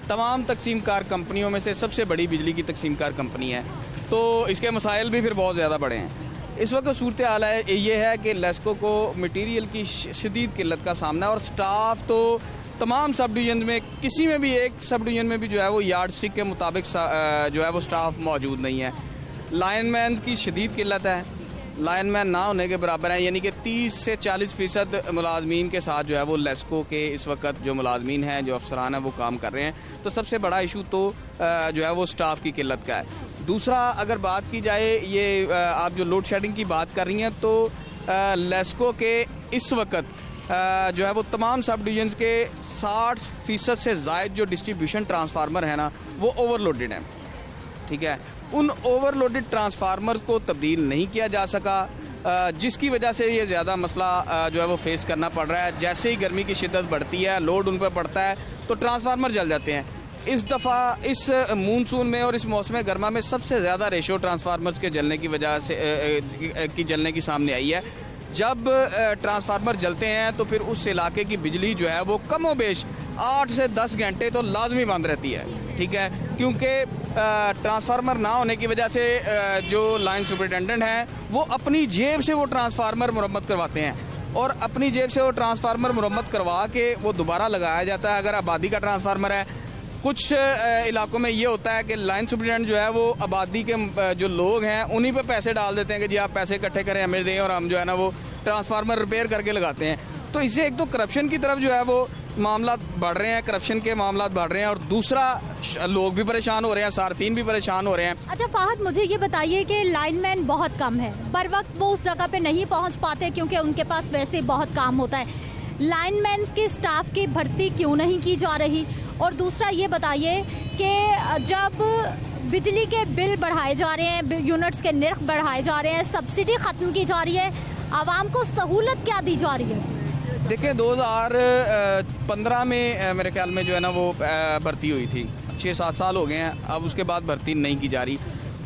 तमाम तकसीम कार कंपनियों में से सबसे बड़ी बिजली की तकसीम कार कंपनी है, तो इसके मसाइल भी फिर बहुत ज़्यादा बड़े हैं। इस वक्त सूरत हाल है ये है कि लेस्को को मटीरियल की शदीद किल्लत का सामना है, और स्टाफ तो तमाम सब डिवीज़न में, किसी में भी एक सब डिवीज़न में भी जो है वो यार्ड स्टिक के मुताबिक जो है वो स्टाफ मौजूद नहीं है। लाइनमैन की शदीद किल्लत है, लाइनमैन ना होने के बराबर हैं, यानी कि 30 से 40% मुलाजमीन के साथ जो है वो लेस्को के इस वक्त जो मुलाजमीन हैं, जो अफसरान हैं, वो काम कर रहे हैं। तो सबसे बड़ा इशू तो जो है वो स्टाफ की किल्लत का है। दूसरा अगर बात की जाए, ये आप जो लोड शेडिंग की बात कर रही हैं, तो लेस्को के इस वक्त जो है वो तमाम सब डिवीजन्स के 60% से ज़ायद जो डिस्ट्रीब्यूशन ट्रांसफार्मर है ना, वो ओवरलोडेड हैं। ठीक है, उन ओवरलोडेड ट्रांसफार्मर को तब्दील नहीं किया जा सका, जिसकी वजह से ये ज़्यादा मसला जो है वो फेस करना पड़ रहा है। जैसे ही गर्मी की शिद्दत बढ़ती है, लोड उन पर पड़ता है, तो ट्रांसफार्मर जल जाते हैं। इस दफ़ा इस मानसून में और इस मौसम गर्मा में सबसे ज़्यादा रेशो ट्रांसफार्मर्स के जलने की वजह से जलने की सामने आई है। जब ट्रांसफार्मर जलते हैं तो फिर उस इलाके की बिजली जो है वो कमोबेश 8 से 10 घंटे तो लाजमी बंद रहती है। ठीक है, क्योंकि ट्रांसफार्मर ना होने की वजह से जो लाइन सुपरिटेंडेंट हैं वो अपनी जेब से वो ट्रांसफार्मर मुरम्मत करवाते हैं, और अपनी जेब से वो ट्रांसफार्मर मुरम्मत करवा के वो दोबारा लगाया जाता है। अगर आबादी का ट्रांसफार्मर है, कुछ इलाकों में ये होता है कि लाइन सुपरिटेंडेंट जो है वो आबादी के जो लोग हैं उन्हीं पे पैसे डाल देते हैं कि जी आप पैसे इकट्ठे करें, हमें दें, और हम जो है ना वो ट्रांसफार्मर रिपेयर करके लगाते हैं। तो इससे एक तो करप्शन की तरफ जो है वो मामला बढ़ रहे हैं, करप्शन के मामला बढ़ रहे हैं, और दूसरा लोग भी परेशान हो रहे हैं, सार्फिन भी परेशान हो रहे हैं। अच्छा फाहद, मुझे ये बताइए कि लाइनमैन बहुत कम है, बर वक्त वो उस जगह पे नहीं पहुंच पाते क्योंकि उनके पास वैसे बहुत काम होता है। लाइनमैन के स्टाफ की भर्ती क्यों नहीं की जा रही? और दूसरा ये बताइए कि जब बिजली के बिल बढ़ाए जा रहे हैं, यूनिट्स के निर्ख बढ़ाए जा रहे हैं, सब्सिडी ख़त्म की जा रही है, आवाम को सहूलत क्या दी जा रही है? देखिए 2015 में मेरे ख्याल में जो है ना वो भर्ती हुई थी, 6-7 साल हो गए हैं, अब उसके बाद भर्ती नहीं की जा रही।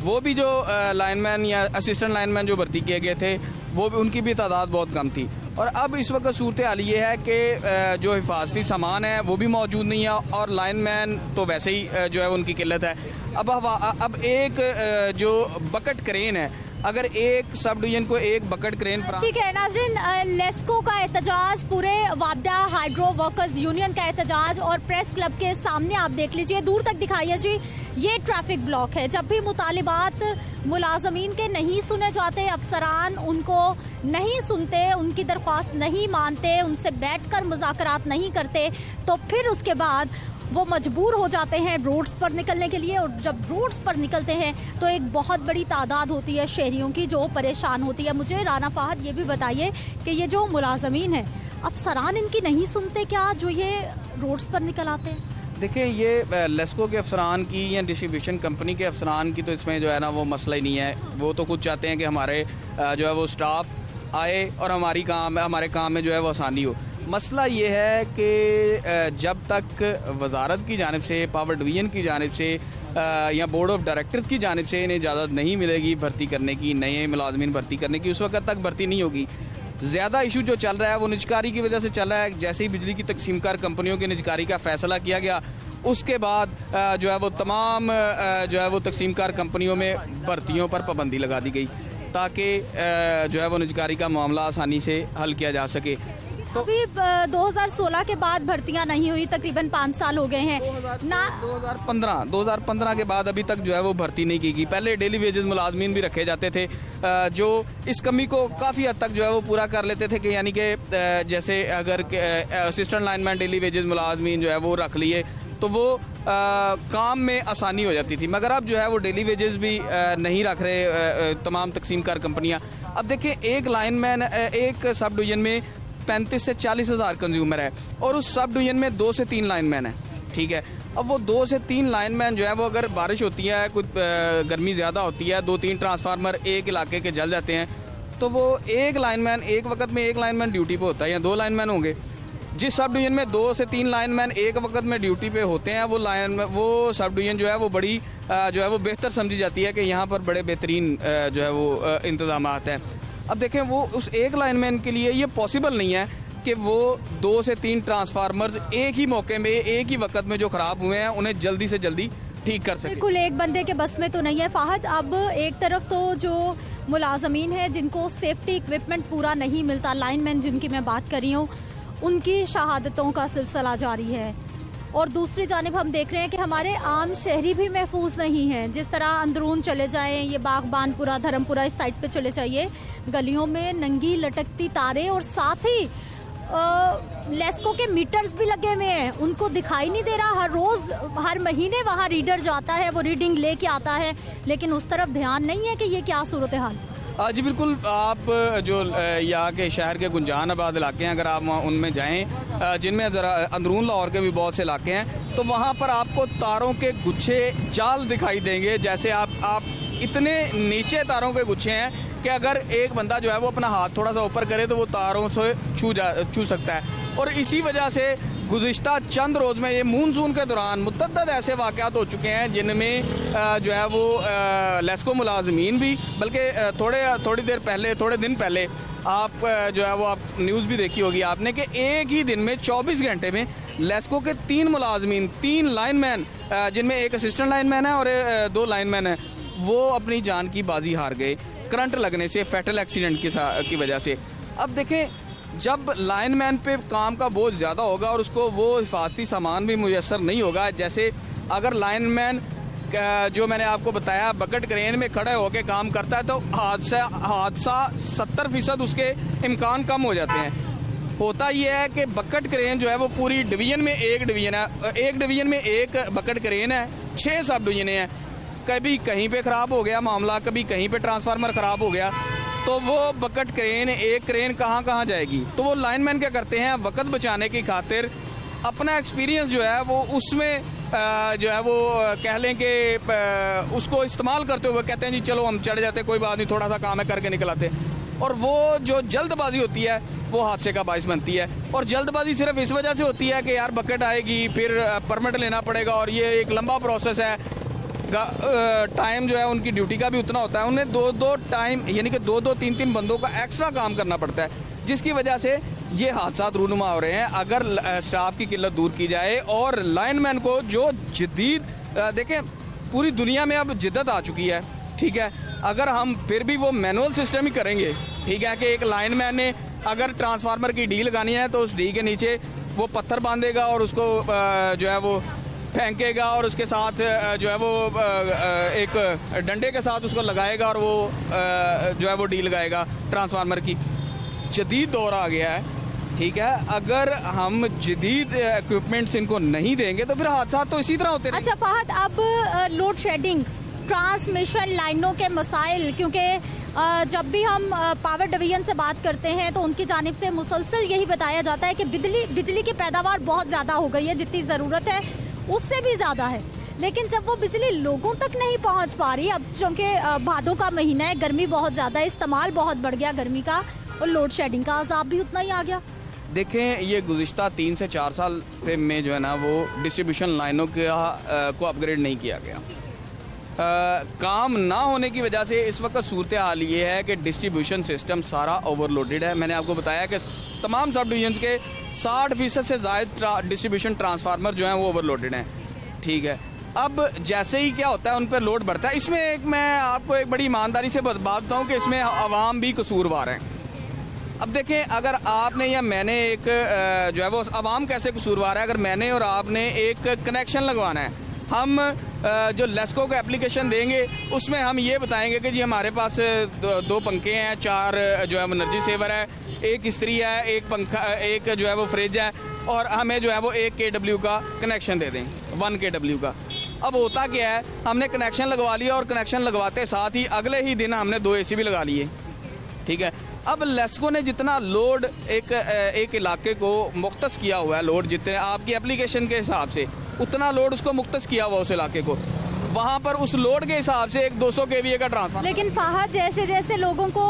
वो भी जो लाइनमैन या असिस्टेंट लाइनमैन जो भर्ती किए गए थे, वो भी उनकी भी तादाद बहुत कम थी। और अब इस वक्त सूरत हाल ये है कि जो हिफाजती सामान है वो भी मौजूद नहीं है, और लाइनमैन तो वैसे ही जो है उनकी किल्लत है। अब एक जो बकेट क्रेन है, अगर एक सब डिवीजन को एक बकेट क्रेन। ठीक है नाज़रीन, लेस्को का एहतजाज, पूरे वापडा हाइड्रो वर्कर्स यूनियन का एहतजाज और प्रेस क्लब के सामने आप देख लीजिए, दूर तक दिखाइए जी, ये ट्रैफिक ब्लॉक है। जब भी मुतालिबात मुलाजमीन के नहीं सुने जाते, अफसरान उनको नहीं सुनते, उनकी दरख्वास्त नहीं मानते, उनसे बैठकर मुज़ाकरात नहीं करते, तो फिर उसके बाद वो मजबूर हो जाते हैं रोड्स पर निकलने के लिए। और जब रोड्स पर निकलते हैं तो एक बहुत बड़ी तादाद होती है शहरियों की जो परेशान होती है। मुझे राना फाहद ये भी बताइए कि ये जो मुलाजमीन हैं, अफसरान इनकी नहीं सुनते क्या जो ये रोड्स पर निकल आते हैं? देखिए ये लेस्को के अफसरान की या डिस्ट्रीब्यूशन कंपनी के अफसरान की तो इसमें जो है ना वो मसला ही नहीं है। वो तो खुद चाहते हैं कि हमारे जो है वो स्टाफ आए और हमारे काम में जो है वो आसानी हो। मसला ये है कि जब तक वजारत की जानिब से, पावर डिवीज़न की जानिब से या बोर्ड ऑफ डायरेक्टर्स की जानिब से इन्हें इजाज़त नहीं मिलेगी भर्ती करने की, नए मुलाजमीन भर्ती करने की, उस वक्त तक भर्ती नहीं होगी। ज़्यादा इशू जो चल रहा है वो निजकारी की वजह से चल रहा है। जैसे ही बिजली की तकसीमकार कंपनियों की निजकारी का फैसला किया गया, उसके बाद जो है वो तमाम जो है वो तकसीमकार कंपनियों में भर्तियों पर पाबंदी लगा दी गई, ताकि जो है वो निजकारी का मामला आसानी से हल किया जा सके। तो अभी 2016 के बाद भर्तियां नहीं हुई, तकरीबन 5 साल हो गए हैं। 2015 के बाद अभी तक जो है वो भर्ती नहीं की गई। पहले डेली वेजेस मुलाजमीन भी रखे जाते थे जो इस कमी को काफ़ी हद तक जो है वो पूरा कर लेते थे कि यानी कि जैसे अगर असिस्टेंट लाइनमैन डेली वेजेस मुलाजमीन जो है वो रख लिए तो वो काम में आसानी हो जाती थी। मगर अब जो है वो डेली वेजेस भी नहीं रख रहे तमाम तकसीमकार कंपनियाँ। अब देखिए एक लाइनमैन एक सब डिवीज़न में 35 से 40 हज़ार कंज्यूमर है और उस सब डिवीज़न में 2 से 3 लाइनमैन है। ठीक है, अब वो 2 से 3 लाइनमैन जो है वो अगर बारिश होती है, कुछ गर्मी ज़्यादा होती है, 2-3 ट्रांसफार्मर एक इलाके के जल जाते हैं, तो वो एक लाइनमैन एक वक्त में एक लाइनमैन ड्यूटी पे होता है या 2 लाइनमैन होंगे। जिस सब डिवीज़न में 2 से 3 लाइनमैन एक वक्त में ड्यूटी पे होते हैं, वो सब डिवीज़न जो है वो बड़ी जो है वो बेहतर समझी जाती है कि यहाँ पर बड़े बेहतरीन जो है वो इंतजाम हैं। अब देखें वो उस एक लाइनमैन के लिए ये पॉसिबल नहीं है कि वो 2 से 3 ट्रांसफार्मर्स एक ही मौके में, एक ही वक्त में जो ख़राब हुए हैं उन्हें जल्दी से जल्दी ठीक कर सके। बिल्कुल एक बंदे के बस में तो नहीं है फाहद। अब एक तरफ तो जो मुलाजमीन है जिनको सेफ्टी इक्विपमेंट पूरा नहीं मिलता, लाइनमैन जिनकी मैं बात कर रही हूँ, उनकी शहादतों का सिलसिला जारी है, और दूसरी जानिब हम देख रहे हैं कि हमारे आम शहरी भी महफूज नहीं हैं। जिस तरह अंदरून चले जाएं, ये बागबानपुरा, धर्मपुरा, इस साइड पे चले जाइए, गलियों में नंगी लटकती तारें और साथ ही लेस्को के मीटर्स भी लगे हुए हैं, उनको दिखाई नहीं दे रहा। हर रोज हर महीने वहाँ रीडर जाता है, वो रीडिंग लेके आता है, लेकिन उस तरफ ध्यान नहीं है कि ये क्या सूरत हाल। जी बिल्कुल, आप जो यहाँ के शहर के गुंजान आबाद इलाके हैं, अगर आप उनमें जाएं जिनमें ज़रा अंदरून लाहौर के भी बहुत से इलाके हैं, तो वहाँ पर आपको तारों के गुच्छे जाल दिखाई देंगे। जैसे आप इतने नीचे तारों के गुच्छे हैं कि अगर एक बंदा जो है वो अपना हाथ थोड़ा सा ऊपर करे तो वो तारों से छू सकता है। और इसी वजह से गुज़िश्ता चंद रोज़ में ये मानसून के दौरान मुतअद्दिद ऐसे वाक़यात हो चुके हैं जिनमें जो है वो लेस्को मुलाजमीन भी, बल्कि थोड़े दिन पहले आप जो है वो आप न्यूज़ भी देखी होगी आपने कि एक ही दिन में 24 घंटे में लेस्को के 3 मुलाजमीन, 3 लाइनमैन, जिनमें एक असिस्टेंट लाइनमैन है और 2 लाइनमैन है, वो अपनी जान की बाजी हार गए करंट लगने से, फैटल एक्सीडेंट की वजह से। अब देखें, जब लाइनमैन पे काम का बोझ ज़्यादा होगा और उसको वो हिफाजती सामान भी मुयसर नहीं होगा, जैसे अगर लाइनमैन जो मैंने आपको बताया बकेट क्रेन में खड़े होकर काम करता है तो हादसा 70% उसके इम्कान कम हो जाते हैं। होता यह है कि बकेट क्रेन जो है वो पूरी डिवीज़न में एक डिवीज़न में एक बकेट क्रेन है, 6 सब डिवीजनें हैं। कभी कहीं पे ख़राब हो गया मामला, कभी कहीं पे ट्रांसफार्मर ख़राब हो गया, तो वो बकेट क्रेन, एक क्रेन कहाँ जाएगी। तो वो लाइनमैन क्या करते हैं, वक्त बचाने की खातिर अपना एक्सपीरियंस जो है वो उसमें जो है वो कह लें कि उसको इस्तेमाल करते हुए कहते हैं जी चलो हम चढ़ जाते, कोई बात नहीं, थोड़ा सा काम है करके निकल आते। और वो जो जल्दबाजी होती है वो हादसे का बाइस बनती है। और जल्दबाजी सिर्फ इस वजह से होती है कि यार बकेट आएगी, फिर परमिट लेना पड़ेगा और ये एक लंबा प्रोसेस है। टाइम जो है उनकी ड्यूटी का भी उतना होता है, उन्हें दो टाइम यानी कि 2-3 बंदों का एक्स्ट्रा काम करना पड़ता है, जिसकी वजह से ये हादसा रूनुमा हो रहे हैं। अगर स्टाफ की किल्लत दूर की जाए और लाइनमैन को जो जदीद देखें, पूरी दुनिया में अब जिद्दत आ चुकी है, ठीक है। अगर हम फिर भी वो मैनुअल सिस्टम ही करेंगे, ठीक है, कि एक लाइनमैन ने अगर ट्रांसफार्मर की डी लगानी है तो उस डी के नीचे वो पत्थर बांधेगा और उसको जो है वो फेंकेगा और उसके साथ जो है वो एक डंडे के साथ उसको लगाएगा और वो जो है वो डी लगाएगा ट्रांसफार्मर की। जदीद दौर आ गया है, ठीक है। अगर हम जदीद इक्विपमेंट्स इनको नहीं देंगे तो फिर हादसा तो इसी तरह होते हैं। अच्छा फहद, अब लोड शेडिंग, ट्रांसमिशन लाइनों के मसाइल, क्योंकि जब भी हम पावर डिवीजन से बात करते हैं तो उनकी जानिब से मुसलसल यही बताया जाता है कि बिजली की पैदावार बहुत ज़्यादा हो गई है, जितनी ज़रूरत है उससे भी ज़्यादा है। लेकिन जब वो बिजली लोगों तक नहीं पहुंच पा रही, अब चूँकि भादों का महीना है, गर्मी बहुत ज़्यादा है, इस्तेमाल बहुत बढ़ गया गर्मी का, और लोड शेडिंग का अज़ाब भी उतना ही आ गया। देखें, ये गुज़िश्ता 3 से 4 साल में जो है ना वो डिस्ट्रीब्यूशन लाइनों को अपग्रेड नहीं किया गया। काम ना होने की वजह से इस वक्त सूरत हाल ये है कि डिस्ट्रीब्यूशन सिस्टम सारा ओवरलोडेड है। मैंने आपको बताया कि तमाम सब डिवीजन्स के 60% से ज़्यादा डिस्ट्रीब्यूशन ट्रांसफार्मर जो हैं वो ओवरलोडेड हैं, ठीक है। अब जैसे ही क्या होता है उन पर लोड बढ़ता है। इसमें मैं आपको एक बड़ी ईमानदारी से बात बताऊँ कि इसमें अवाम भी कसूरवार हैं। अब देखें, अगर आपने या मैंने एक जो है वो अवाम कैसे कसूरवार है, अगर मैंने और आपने एक कनेक्शन लगवाना है, हम जो लेस्को का एप्लीकेशन देंगे उसमें हम ये बताएंगे कि जी हमारे पास 2 पंखे हैं, 4 जो है एनर्जी सेवर है, 1 इस्त्री है, 1 पंखा, 1 जो है वो फ्रिज है, और हमें जो है वो 1 kW का कनेक्शन दे दें, 1 kW का। अब होता क्या है, हमने कनेक्शन लगवा लिया और कनेक्शन लगवाते साथ ही अगले ही दिन हमने 2 AC भी लगा लिए, ठीक है। अब लेस्को ने जितना लोड एक इलाके को मुख्तस किया हुआ है, लोड जितने आपकी एप्लीकेशन के हिसाब से उतना लोड उसको मुख्तस किया हुआ उस इलाके को, वहाँ पर उस लोड के हिसाब से एक 200 kVA का ट्रांसफार्मर। लेकिन फहद, जैसे जैसे लोगों को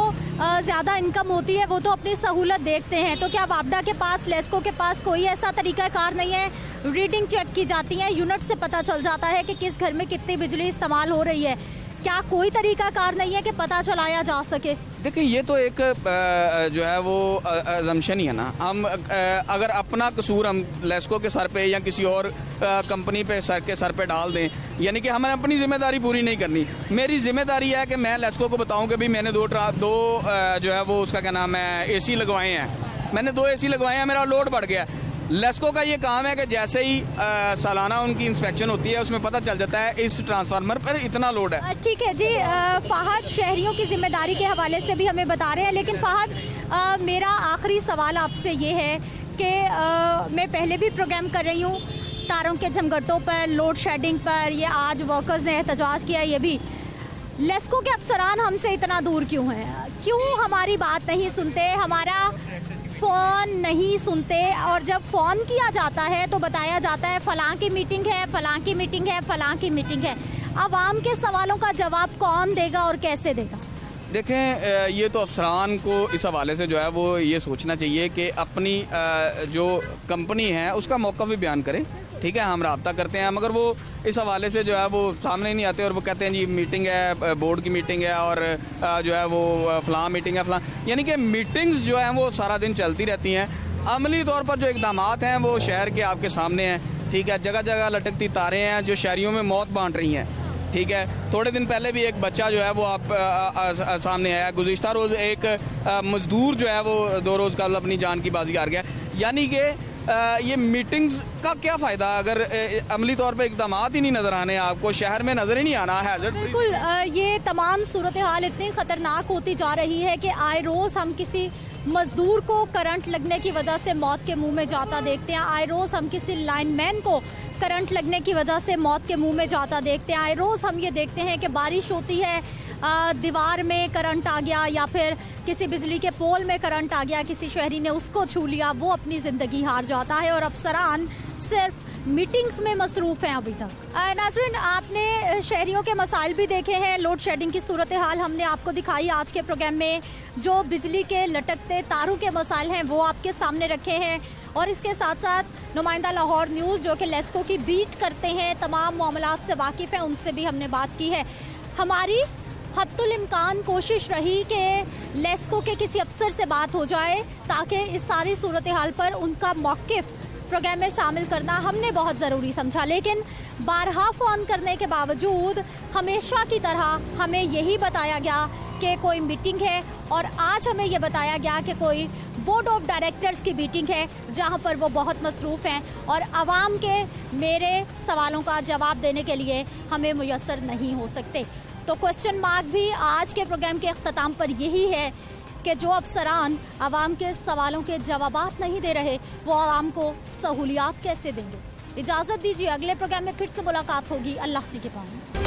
ज़्यादा इनकम होती है वो तो अपनी सहूलत देखते हैं, तो क्या वापडा के पास, लेस्को के पास कोई ऐसा तरीका कार नहीं है? रीडिंग चेक की जाती है, यूनिट से पता चल जाता है कि किस घर में कितनी बिजली इस्तेमाल हो रही है, क्या कोई तरीका कार नहीं है कि पता चलाया जा सके? देखिए, ये तो एक जो है वो अजम्पशन ही है ना। हम अगर अपना कसूर हम लेस्को के सर पे या किसी और कंपनी पे सर पे डाल दें, यानी कि हमें अपनी जिम्मेदारी पूरी नहीं करनी। मेरी जिम्मेदारी है कि मैं लेस्को को बताऊं कि भाई मैंने दो जो है वो उसका क्या नाम है AC लगवाए हैं, मैंने 2 AC लगवाए हैं, मेरा लोड बढ़ गया। लेस्को का ये काम है कि जैसे ही सालाना उनकी इंस्पेक्शन होती है उसमें पता चल जाता है इस ट्रांसफार्मर पर इतना लोड है। ठीक है जी, फहद शहरियों की जिम्मेदारी के हवाले से भी हमें बता रहे हैं, लेकिन फहद मेरा आखिरी सवाल आपसे ये है कि मैं पहले भी प्रोग्राम कर रही हूँ तारों के झमघटों पर, लोड शेडिंग पर, ये आज वर्कर्स ने एहतजाज किया, ये भी लेस्को के अफसरान हमसे इतना दूर क्यों हैं? क्यों हमारी बात नहीं सुनते, हमारा फ़ोन नहीं सुनते? और जब फ़ोन किया जाता है तो बताया जाता है फ़लाँ की मीटिंग है, फ़लाँ की मीटिंग है, फ़लाँ की मीटिंग है। आवाम के सवालों का जवाब कौन देगा और कैसे देगा? देखें, ये तो अफसरान को इस हवाले से जो है वो ये सोचना चाहिए कि अपनी जो कंपनी है उसका मौक़िफ़ भी बयान करें। ठीक है, हम रब्ता करते हैं, मगर वो इस हवाले से जो है वो सामने नहीं आते और वो कहते हैं जी मीटिंग है, बोर्ड की मीटिंग है और जो है वो फ़लाँ मीटिंग है फ़लाँ, यानी कि मीटिंग्स जो हैं वो सारा दिन चलती रहती हैं। अमली तौर पर जो इक़दामात हैं वो शहर के आपके सामने हैं। ठीक है, जगह जगह लटकती तारें हैं जो शहरियों में मौत बांट रही हैं। ठीक है, थोड़े दिन पहले भी एक बच्चा जो है वो आप सामने आया, गुज़िश्ता रोज़ एक मज़दूर जो है वो 2 रोज़ कल अपनी जान की बाजी हार गया। यानी कि ये मीटिंग्स का क्या फ़ायदा अगर अमली तौर पर इक़दामात ही नहीं नज़र आने, आपको शहर में नज़र ही नहीं आना है। बिल्कुल, ये तमाम सूरत हाल इतनी ख़तरनाक होती जा रही है कि आए रोज़ हम किसी मज़दूर को करंट लगने की वजह से मौत के मुंह में जाता देखते हैं, आए रोज़ हम किसी लाइनमैन को करंट लगने की वजह से मौत के मुंह में जाता देखते हैं, आए रोज़ हम ये देखते हैं कि बारिश होती है, दीवार में करंट आ गया या फिर किसी बिजली के पोल में करंट आ गया, किसी शहरी ने उसको छू लिया, वो अपनी ज़िंदगी हार जाता है और अफसरान सिर्फ मीटिंग्स में मसरूफ़ हैं अभी तक। नाज़रीन, आपने शहरियों के मसाइल भी देखे हैं, लोड शेडिंग की सूरत हाल हमने आपको दिखाई आज के प्रोग्राम में, जो बिजली के लटकते तारों के मसाइल हैं वो आपके सामने रखे हैं, और इसके साथ साथ नुमाइंदा लाहौर न्यूज़ जो कि लेस्को की बीट करते हैं, तमाम मामलात से वाकिफ़ हैं, उनसे भी हमने बात की है। हमारी हद्दुल इम्कान कोशिश रही कि लेस्को के किसी अफसर से बात हो जाए ताकि इस सारी सूरत हाल पर उनका मौक़िफ़ प्रोग्राम में शामिल करना हमने बहुत ज़रूरी समझा, लेकिन बारहा फ़ोन करने के बावजूद हमेशा की तरह हमें यही बताया गया कि कोई मीटिंग है, और आज हमें ये बताया गया कि कोई बोर्ड ऑफ डायरेक्टर्स की मीटिंग है जहां पर वो बहुत मसरूफ़ हैं और आवाम के मेरे सवालों का जवाब देने के लिए हमें मुयस्सर नहीं हो सकते। तो क्वेश्चन मार्क भी आज के प्रोग्राम के अख्ताम पर यही है कि जो अफसरान आवाम के सवालों के जवाबात नहीं दे रहे वो आवाम को सहूलियात कैसे देंगे। इजाज़त दीजिए, अगले प्रोग्राम में फिर से मुलाकात होगी। अल्लाह के पास।